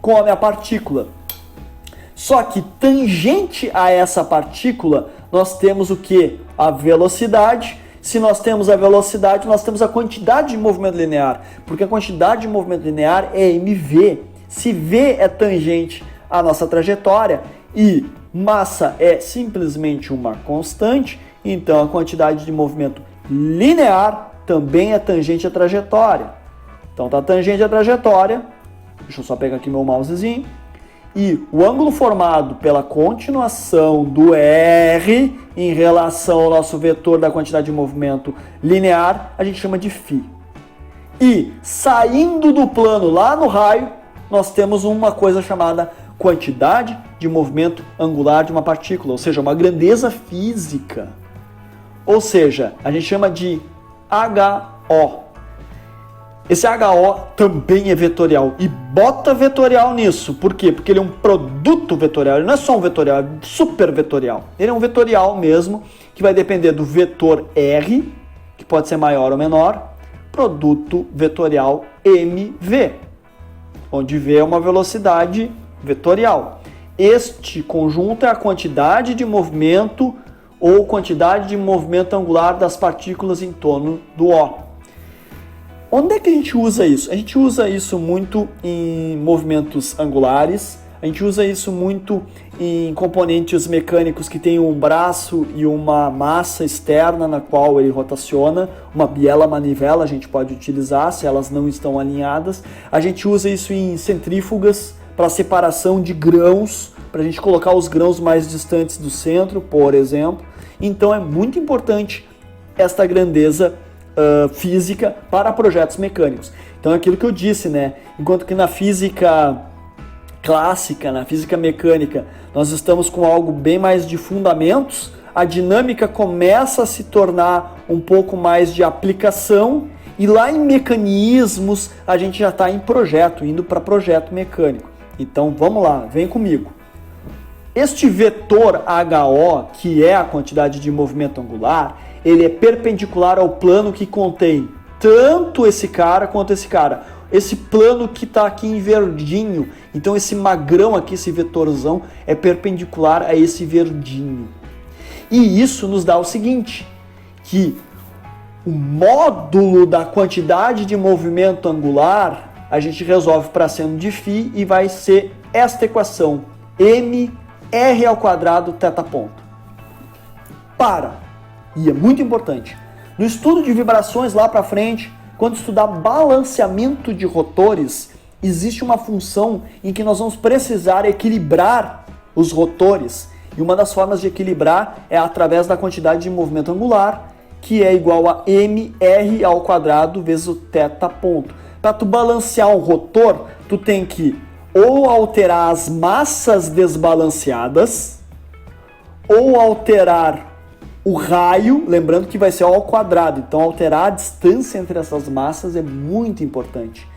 com a minha partícula. Só que tangente a essa partícula, nós temos o que? A velocidade. Se nós temos a velocidade, nós temos a quantidade de movimento linear, porque a quantidade de movimento linear é mv. Se v é tangente à nossa trajetória e massa é simplesmente uma constante, então a quantidade de movimento linear também é tangente à trajetória. Então está tangente à trajetória, deixa eu só pegar aqui meu mousezinho, e o ângulo formado pela continuação do R em relação ao nosso vetor da quantidade de movimento linear, a gente chama de φ. E saindo do plano lá no raio, nós temos uma coisa chamada quantidade de movimento angular de uma partícula, ou seja, uma grandeza física. Ou seja, a gente chama de HO. Esse HO também é vetorial. E bota vetorial nisso. Por quê? Porque ele é um produto vetorial. Ele não é só um vetorial, é super vetorial. Ele é um vetorial mesmo, que vai depender do vetor R, que pode ser maior ou menor, produto vetorial MV, onde V é uma velocidade vetorial. Este conjunto é a quantidade de movimento ou quantidade de movimento angular das partículas em torno do O. Onde é que a gente usa isso? A gente usa isso muito em movimentos angulares, a gente usa isso muito em componentes mecânicos que têm um braço e uma massa externa na qual ele rotaciona, uma biela manivela a gente pode utilizar se elas não estão alinhadas. A gente usa isso em centrífugas para separação de grãos, para a gente colocar os grãos mais distantes do centro, por exemplo. Então é muito importante esta grandeza física para projetos mecânicos. Então é aquilo que eu disse, né? Enquanto que na física clássica, na física mecânica, nós estamos com algo bem mais de fundamentos, a dinâmica começa a se tornar um pouco mais de aplicação e lá em mecanismos a gente já está em projeto, indo para projeto mecânico. Então vamos lá, vem comigo. Este vetor HO, que é a quantidade de movimento angular, ele é perpendicular ao plano que contém tanto esse cara quanto esse cara. Esse plano que está aqui em verdinho, então esse magrão aqui, esse vetorzão, é perpendicular a esse verdinho. E isso nos dá o seguinte, que o módulo da quantidade de movimento angular, a gente resolve para seno de φ e vai ser esta equação, mr ao quadrado θ ponto. E é muito importante, no estudo de vibrações lá para frente, quando estudar balanceamento de rotores, existe uma função em que nós vamos precisar equilibrar os rotores. E uma das formas de equilibrar é através da quantidade de movimento angular, que é igual a mr ao quadrado vezes o θ ponto. Para tu balancear um rotor, tu tem que ou alterar as massas desbalanceadas, ou alterar O raio, lembrando que vai ser ao quadrado, então alterar a distância entre essas massas é muito importante.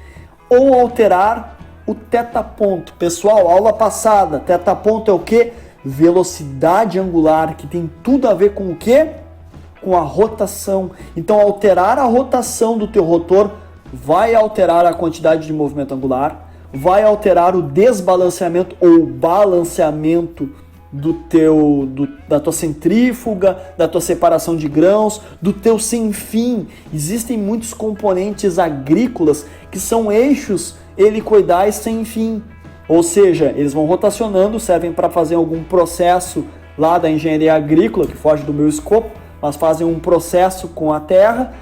Ou alterar o θ-ponto. Pessoal, aula passada, θ-ponto é o quê? Velocidade angular, que tem tudo a ver com o quê? Com a rotação. Então, alterar a rotação do teu rotor vai alterar a quantidade de movimento angular, vai alterar o desbalanceamento ou balanceamento da tua centrífuga, da tua separação de grãos, do teu sem fim. Existem muitos componentes agrícolas que são eixos helicoidais sem fim. Ou seja, eles vão rotacionando, servem para fazer algum processo lá da engenharia agrícola, que foge do meu escopo, mas fazem um processo com a terra,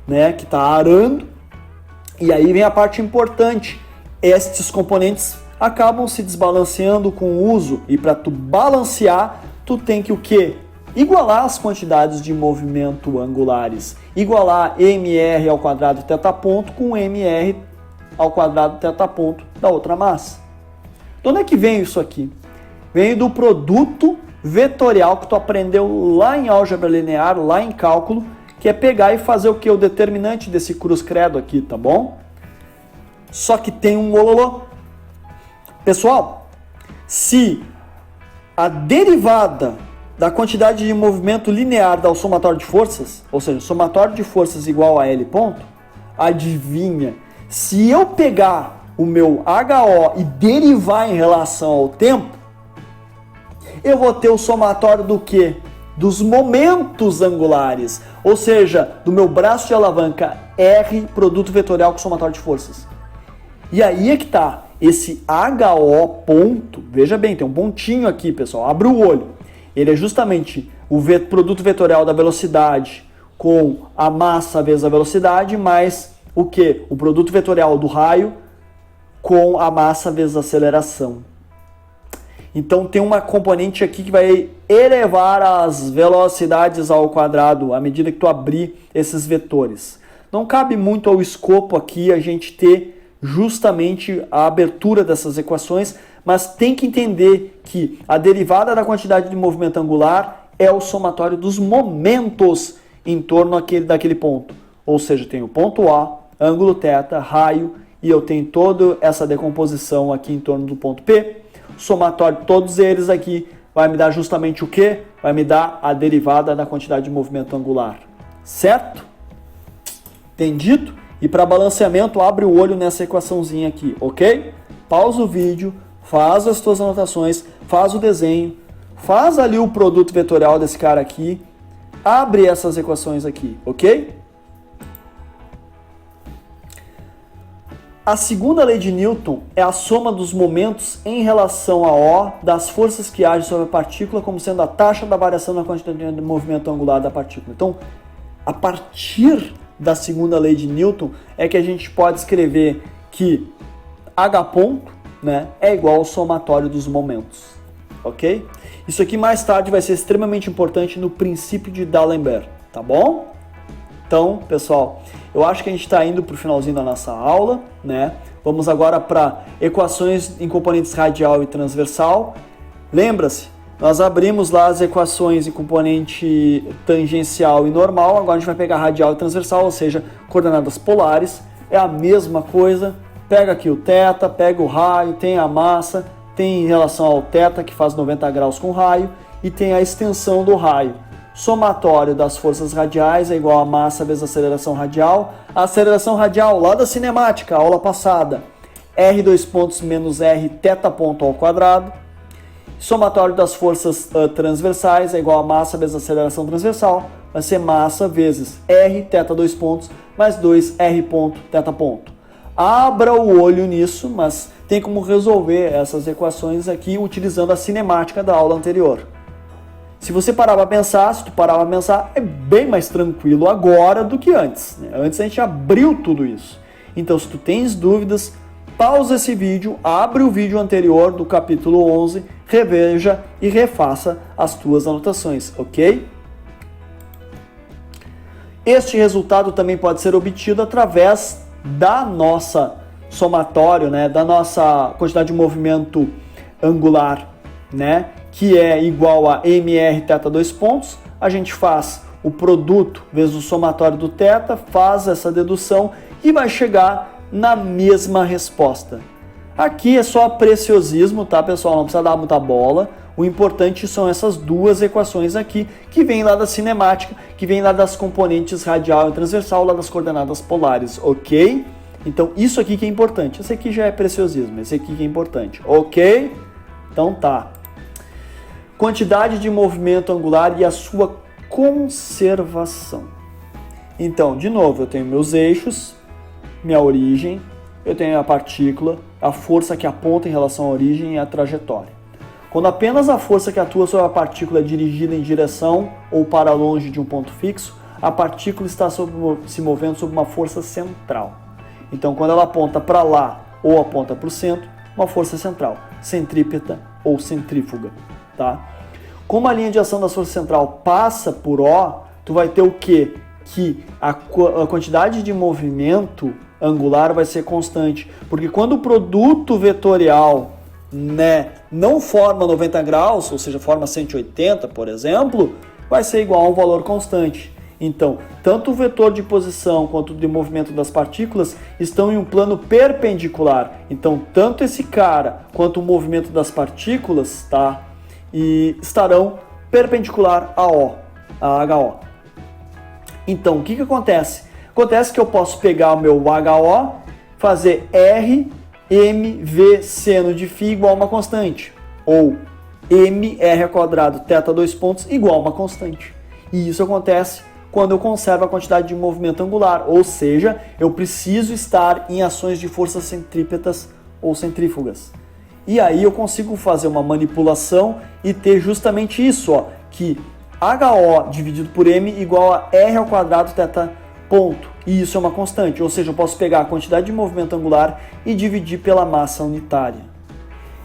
né, que está arando. E aí vem a parte importante. Estes componentes acabam se desbalanceando com o uso. E para tu balancear, tu tem que o quê? Igualar as quantidades de movimento angulares. Igualar mr ao quadrado θ-ponto com mr ao quadrado θ-ponto da outra massa. De onde é que vem isso aqui? Vem do produto vetorial que tu aprendeu lá em álgebra linear, lá em cálculo, que é pegar e fazer o que? O determinante desse cruz-credo aqui, tá bom? Só que tem um ololô. Pessoal, se a derivada da quantidade de movimento linear dá o somatório de forças, ou seja, somatório de forças igual a L ponto, adivinha, se eu pegar o meu HO e derivar em relação ao tempo, eu vou ter o somatório do quê? Dos momentos angulares, ou seja, do meu braço de alavanca R, produto vetorial com somatório de forças. E aí é que tá, esse HO ponto, veja bem, tem um pontinho aqui, pessoal, abre o olho. Ele é justamente o produto vetorial da velocidade com a massa vezes a velocidade, mais o que? O produto vetorial do raio com a massa vezes a aceleração. Então tem uma componente aqui que vai elevar as velocidades ao quadrado à medida que tu abrir esses vetores. Não cabe muito ao escopo aqui a gente ter justamente a abertura dessas equações, mas tem que entender que a derivada da quantidade de movimento angular é o somatório dos momentos em torno daquele ponto. Ou seja, tem o ponto A, ângulo θ, raio, e eu tenho toda essa decomposição aqui em torno do ponto P. O somatório de todos eles aqui vai me dar justamente o quê? Vai me dar a derivada da quantidade de movimento angular. Certo? Entendido? E para balanceamento, abre o olho nessa equaçãozinha aqui, ok? Pausa o vídeo, faz as tuas anotações, faz o desenho, faz ali o produto vetorial desse cara aqui, abre essas equações aqui, ok? A segunda lei de Newton é a soma dos momentos em relação a O das forças que agem sobre a partícula como sendo a taxa da variação na quantidade de movimento angular da partícula. Então, a partir da segunda lei de Newton é que a gente pode escrever que H ponto, né, é igual ao somatório dos momentos, ok? Isso aqui mais tarde vai ser extremamente importante no princípio de D'Alembert, tá bom? Então, pessoal, eu acho que a gente está indo para o finalzinho da nossa aula, né? Vamos agora para equações em componentes radial e transversal. Lembra-se, nós abrimos lá as equações em componente tangencial e normal, agora a gente vai pegar radial e transversal, ou seja, coordenadas polares. É a mesma coisa, pega aqui o θ, pega o raio, tem a massa, tem em relação ao θ, que faz 90 graus com o raio, e tem a extensão do raio. Somatório das forças radiais é igual a massa vezes a aceleração radial. A aceleração radial, lá da cinemática, aula passada, R dois pontos menos R θ ponto ao quadrado. Somatório das forças transversais é igual a massa vezes a aceleração transversal. Vai ser massa vezes R θ dois pontos mais 2 R ponto θ ponto. Abra o olho nisso, mas tem como resolver essas equações aqui utilizando a cinemática da aula anterior. Se você parar para pensar, se tu parar para pensar, é bem mais tranquilo agora do que antes, né? Antes a gente abriu tudo isso. Então, se tu tens dúvidas, pausa esse vídeo, abre o vídeo anterior do capítulo 11, reveja e refaça as tuas anotações, ok? Este resultado também pode ser obtido através da nossa somatório, né? Da nossa quantidade de movimento angular, né? Que é igual a mr θ dois pontos a gente faz o produto vezes o somatório do θ, faz essa dedução e vai chegar na mesma resposta. Aqui é só preciosismo, tá, pessoal? Não precisa dar muita bola. O importante são essas duas equações aqui, que vêm lá da cinemática, que vêm lá das componentes radial e transversal, lá das coordenadas polares, ok? Então, isso aqui que é importante. Esse aqui já é preciosismo, esse aqui que é importante, ok? Então tá. Quantidade de movimento angular e a sua conservação. Então, de novo, eu tenho meus eixos, minha origem, eu tenho a partícula, a força que aponta em relação à origem e à trajetória. Quando apenas a força que atua sobre a partícula é dirigida em direção ou para longe de um ponto fixo, a partícula está se movendo sob uma força central. Então, quando ela aponta para lá ou aponta para o centro, uma força central, centrípeta ou centrífuga, tá? Como a linha de ação da força central passa por O, tu vai ter o quê? Que a quantidade de movimento angular vai ser constante, porque quando o produto vetorial, né, não forma 90 graus, ou seja, forma 180, por exemplo, vai ser igual a um valor constante. Então, tanto o vetor de posição quanto o de movimento das partículas estão em um plano perpendicular. Então, tanto esse cara quanto o movimento das partículas, tá, e estarão perpendicular a O, a HO. Então, o que acontece? Acontece que eu posso pegar o meu HO, fazer R mv seno de φ igual a uma constante, ou mr quadrado θ 2 pontos igual a uma constante. E isso acontece quando eu conservo a quantidade de movimento angular, ou seja, eu preciso estar em ações de forças centrípetas ou centrífugas. E aí eu consigo fazer uma manipulação e ter justamente isso, ó, que HO dividido por m igual a r ao quadrado θ ponto. E isso é uma constante, ou seja, eu posso pegar a quantidade de movimento angular e dividir pela massa unitária.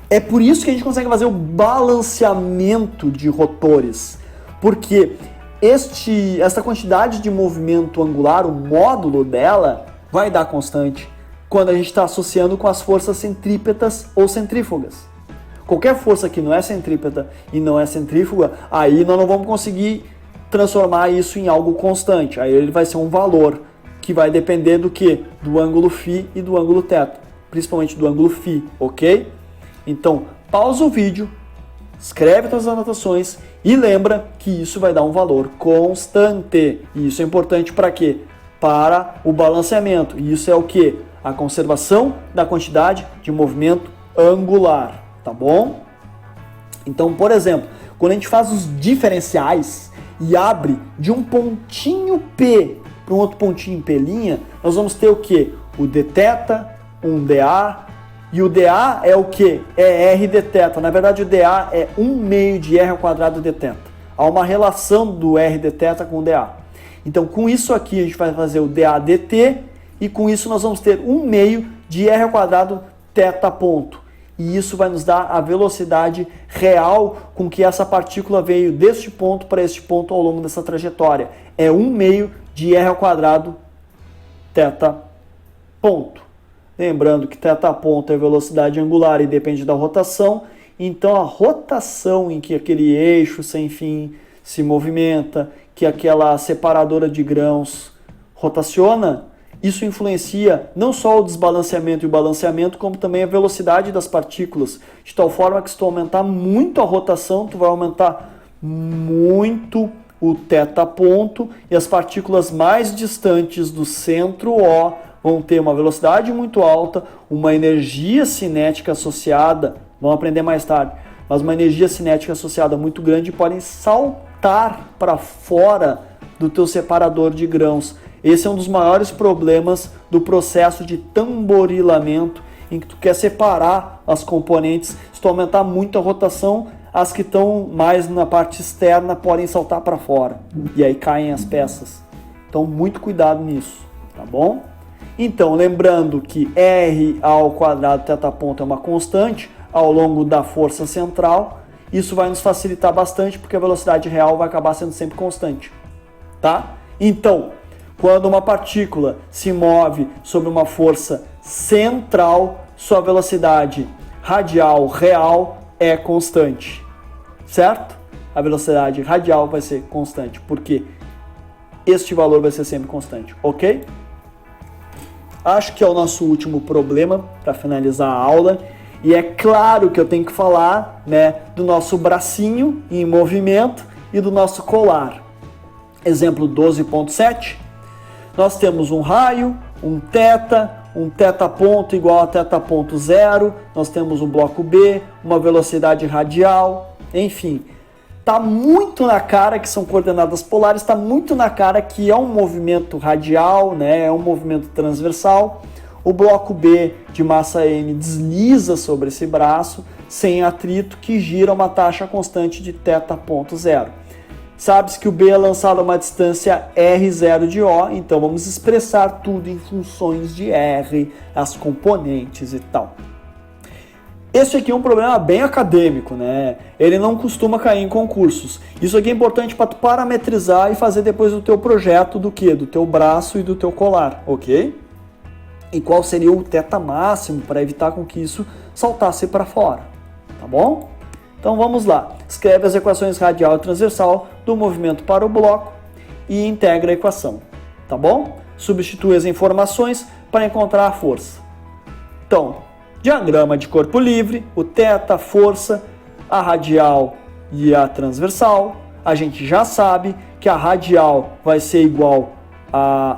É por isso que a gente consegue fazer o balanceamento de rotores, porque essa quantidade de movimento angular, o módulo dela, vai dar constante quando a gente está associando com as forças centrípetas ou centrífugas. Qualquer força que não é centrípeta e não é centrífuga, aí nós não vamos conseguir transformar isso em algo constante. Aí ele vai ser um valor que vai depender do que? Do ângulo φ e do ângulo θ, principalmente do ângulo φ, ok? Então, pausa o vídeo, escreve todas as anotações e lembra que isso vai dar um valor constante. E isso é importante para quê? Para o balanceamento. E isso é o que? A conservação da quantidade de movimento angular, tá bom? Então, por exemplo, quando a gente faz os diferenciais e abre de um pontinho P para um outro pontinho P', nós vamos ter o que? O dθ, um dA, e o dA é o que? É r dθ. Na verdade, o dA é 1/2 de r ao quadrado dθ. Há uma relação do r dθ com o dA. Então, com isso aqui, a gente vai fazer o dA dt, e com isso nós vamos ter 1/2 de r ao quadrado θ ponto. E isso vai nos dar a velocidade real com que essa partícula veio deste ponto para este ponto ao longo dessa trajetória. É 1/2 de r ao quadrado θ ponto. Lembrando que θ ponto é velocidade angular e depende da rotação. Então a rotação em que aquele eixo sem fim se movimenta, que aquela separadora de grãos rotaciona, isso influencia não só o desbalanceamento e o balanceamento, como também a velocidade das partículas, de tal forma que se tu aumentar muito a rotação, tu vai aumentar muito o θ ponto, e as partículas mais distantes do centro O vão ter uma velocidade muito alta, uma energia cinética associada, vamos aprender mais tarde, mas uma energia cinética associada muito grande e podem saltar para fora do teu separador de grãos. Esse é um dos maiores problemas do processo de tamborilamento, em que tu quer separar as componentes. Se tu aumentar muito a rotação, as que estão mais na parte externa podem saltar para fora. E aí caem as peças. Então, muito cuidado nisso, tá bom? Então, lembrando que r ao quadrado θ ponto é uma constante ao longo da força central. Isso vai nos facilitar bastante, porque a velocidade real vai acabar sendo sempre constante, tá? Então, quando uma partícula se move sobre uma força central, sua velocidade radial real é constante, certo? a velocidade radial vai ser constante, porque este valor vai ser sempre constante, ok? Acho que é o nosso último problema para finalizar a aula. E é claro que eu tenho que falar, né, do nosso bracinho em movimento e do nosso colar. Exemplo 12.7. Nós temos um raio, um θ ponto igual a θ ponto zero. Nós temos um bloco B, uma velocidade radial, enfim. Está muito na cara que são coordenadas polares, está muito na cara que é um movimento radial, né? É um movimento transversal. O bloco B de massa M desliza sobre esse braço sem atrito, que gira uma taxa constante de θ ponto zero. Sabe-se que o B é lançado a uma distância R0 de O, então vamos expressar tudo em funções de R, as componentes e tal. Esse aqui é um problema bem acadêmico, né? Ele não costuma cair em concursos. Isso aqui é importante para tu parametrizar e fazer depois o teu projeto do quê? Do teu braço e do teu colar, ok? E qual seria o θ máximo para evitar com que isso saltasse para fora, tá bom? Então vamos lá. Escreve as equações radial e transversal do movimento para o bloco e integra a equação, tá bom? Substitui as informações para encontrar a força. Então, diagrama de corpo livre, o θ, força, a radial e a transversal. A gente já sabe que a radial vai ser igual a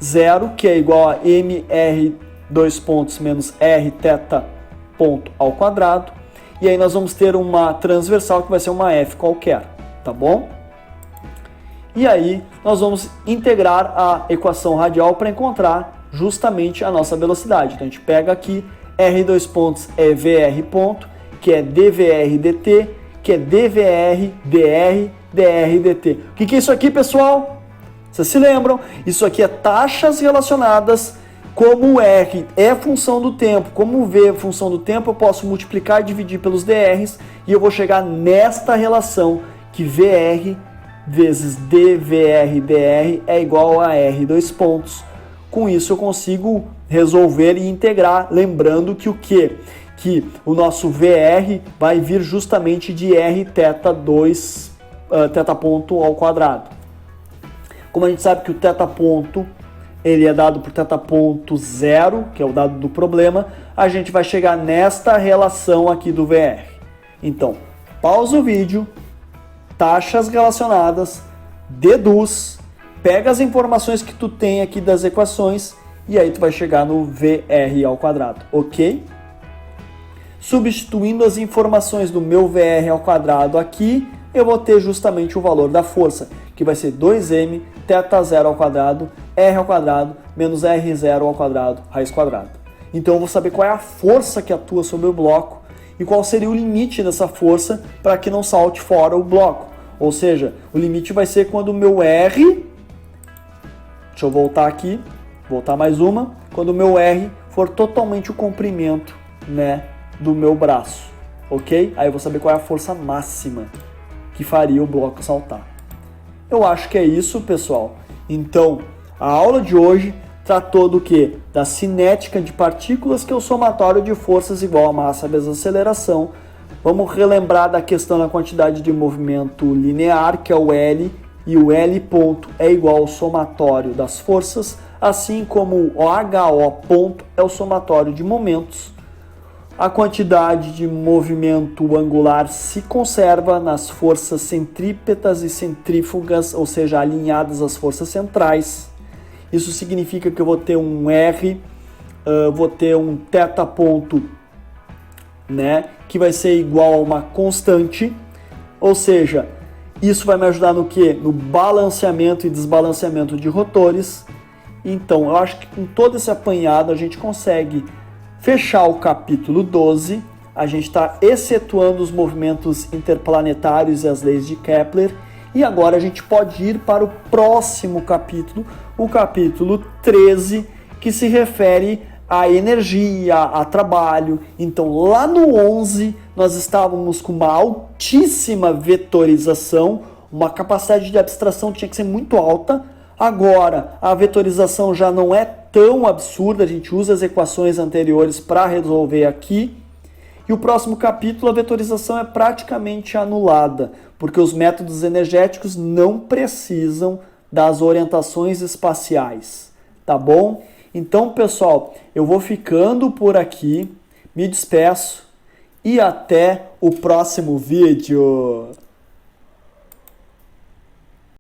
0, que é igual a mr dois pontos menos r θ ponto ao quadrado. E aí nós vamos ter uma transversal que vai ser uma f qualquer, tá bom? E aí nós vamos integrar a equação radial para encontrar justamente a nossa velocidade. Então a gente pega aqui R dois pontos é VR ponto, que é dVr dt, que é dVr dr, dr dt. O que é isso aqui, pessoal? Vocês se lembram? Isso aqui é taxas relacionadas. Como o R é função do tempo, como o V é função do tempo, eu posso multiplicar e dividir pelos dRs e eu vou chegar nesta relação que VR vezes dVr dr é igual a R dois pontos. Com isso eu consigo resolver e integrar, lembrando que o quê? Que o nosso VR vai vir justamente de R θ ponto ao quadrado. Como a gente sabe que o θ ponto ele é dado por θ ponto zero, que é o dado do problema, a gente vai chegar nesta relação aqui do VR. Então, pausa o vídeo, taxas relacionadas, deduz, pega as informações que tu tem aqui das equações e aí tu vai chegar no VR ao quadrado, ok? Substituindo as informações do meu VR ao quadrado aqui, eu vou ter justamente o valor da força, que vai ser 2m θ0 ao quadrado, r ao quadrado, menos r0 ao quadrado, raiz quadrada. Então eu vou saber qual é a força que atua sobre o bloco e qual seria o limite dessa força para que não salte fora o bloco. Ou seja, o limite vai ser quando o meu R, deixa eu voltar aqui, voltar mais uma, quando o meu R for totalmente o comprimento, né, do meu braço, ok? Aí eu vou saber qual é a força máxima que faria o bloco saltar. Eu acho que é isso, pessoal. Então, a aula de hoje tratou do quê? Da cinética de partículas, que é o somatório de forças igual a massa vezes aceleração. Vamos relembrar da questão da quantidade de movimento linear, que é o L, e o L ponto é igual ao somatório das forças, assim como o HO ponto é o somatório de momentos. A quantidade de movimento angular se conserva nas forças centrípetas e centrífugas, ou seja, alinhadas às forças centrais. Isso significa que eu vou ter um R, vou ter um θ ponto, né, que vai ser igual a uma constante, ou seja, isso vai me ajudar no quê? No balanceamento e desbalanceamento de rotores. Então, eu acho que com todo esse apanhado a gente consegue fechar o capítulo 12, a gente está excetuando os movimentos interplanetários e as leis de Kepler, e agora a gente pode ir para o próximo capítulo, o capítulo 13, que se refere à energia, a trabalho. Então lá no 11 nós estávamos com uma altíssima vetorização, uma capacidade de abstração que tinha que ser muito alta. Agora, a vetorização já não é tão absurda, a gente usa as equações anteriores para resolver aqui. E o próximo capítulo, a vetorização é praticamente anulada, porque os métodos energéticos não precisam das orientações espaciais, tá bom? Então, pessoal, eu vou ficando por aqui, me despeço e até o próximo vídeo.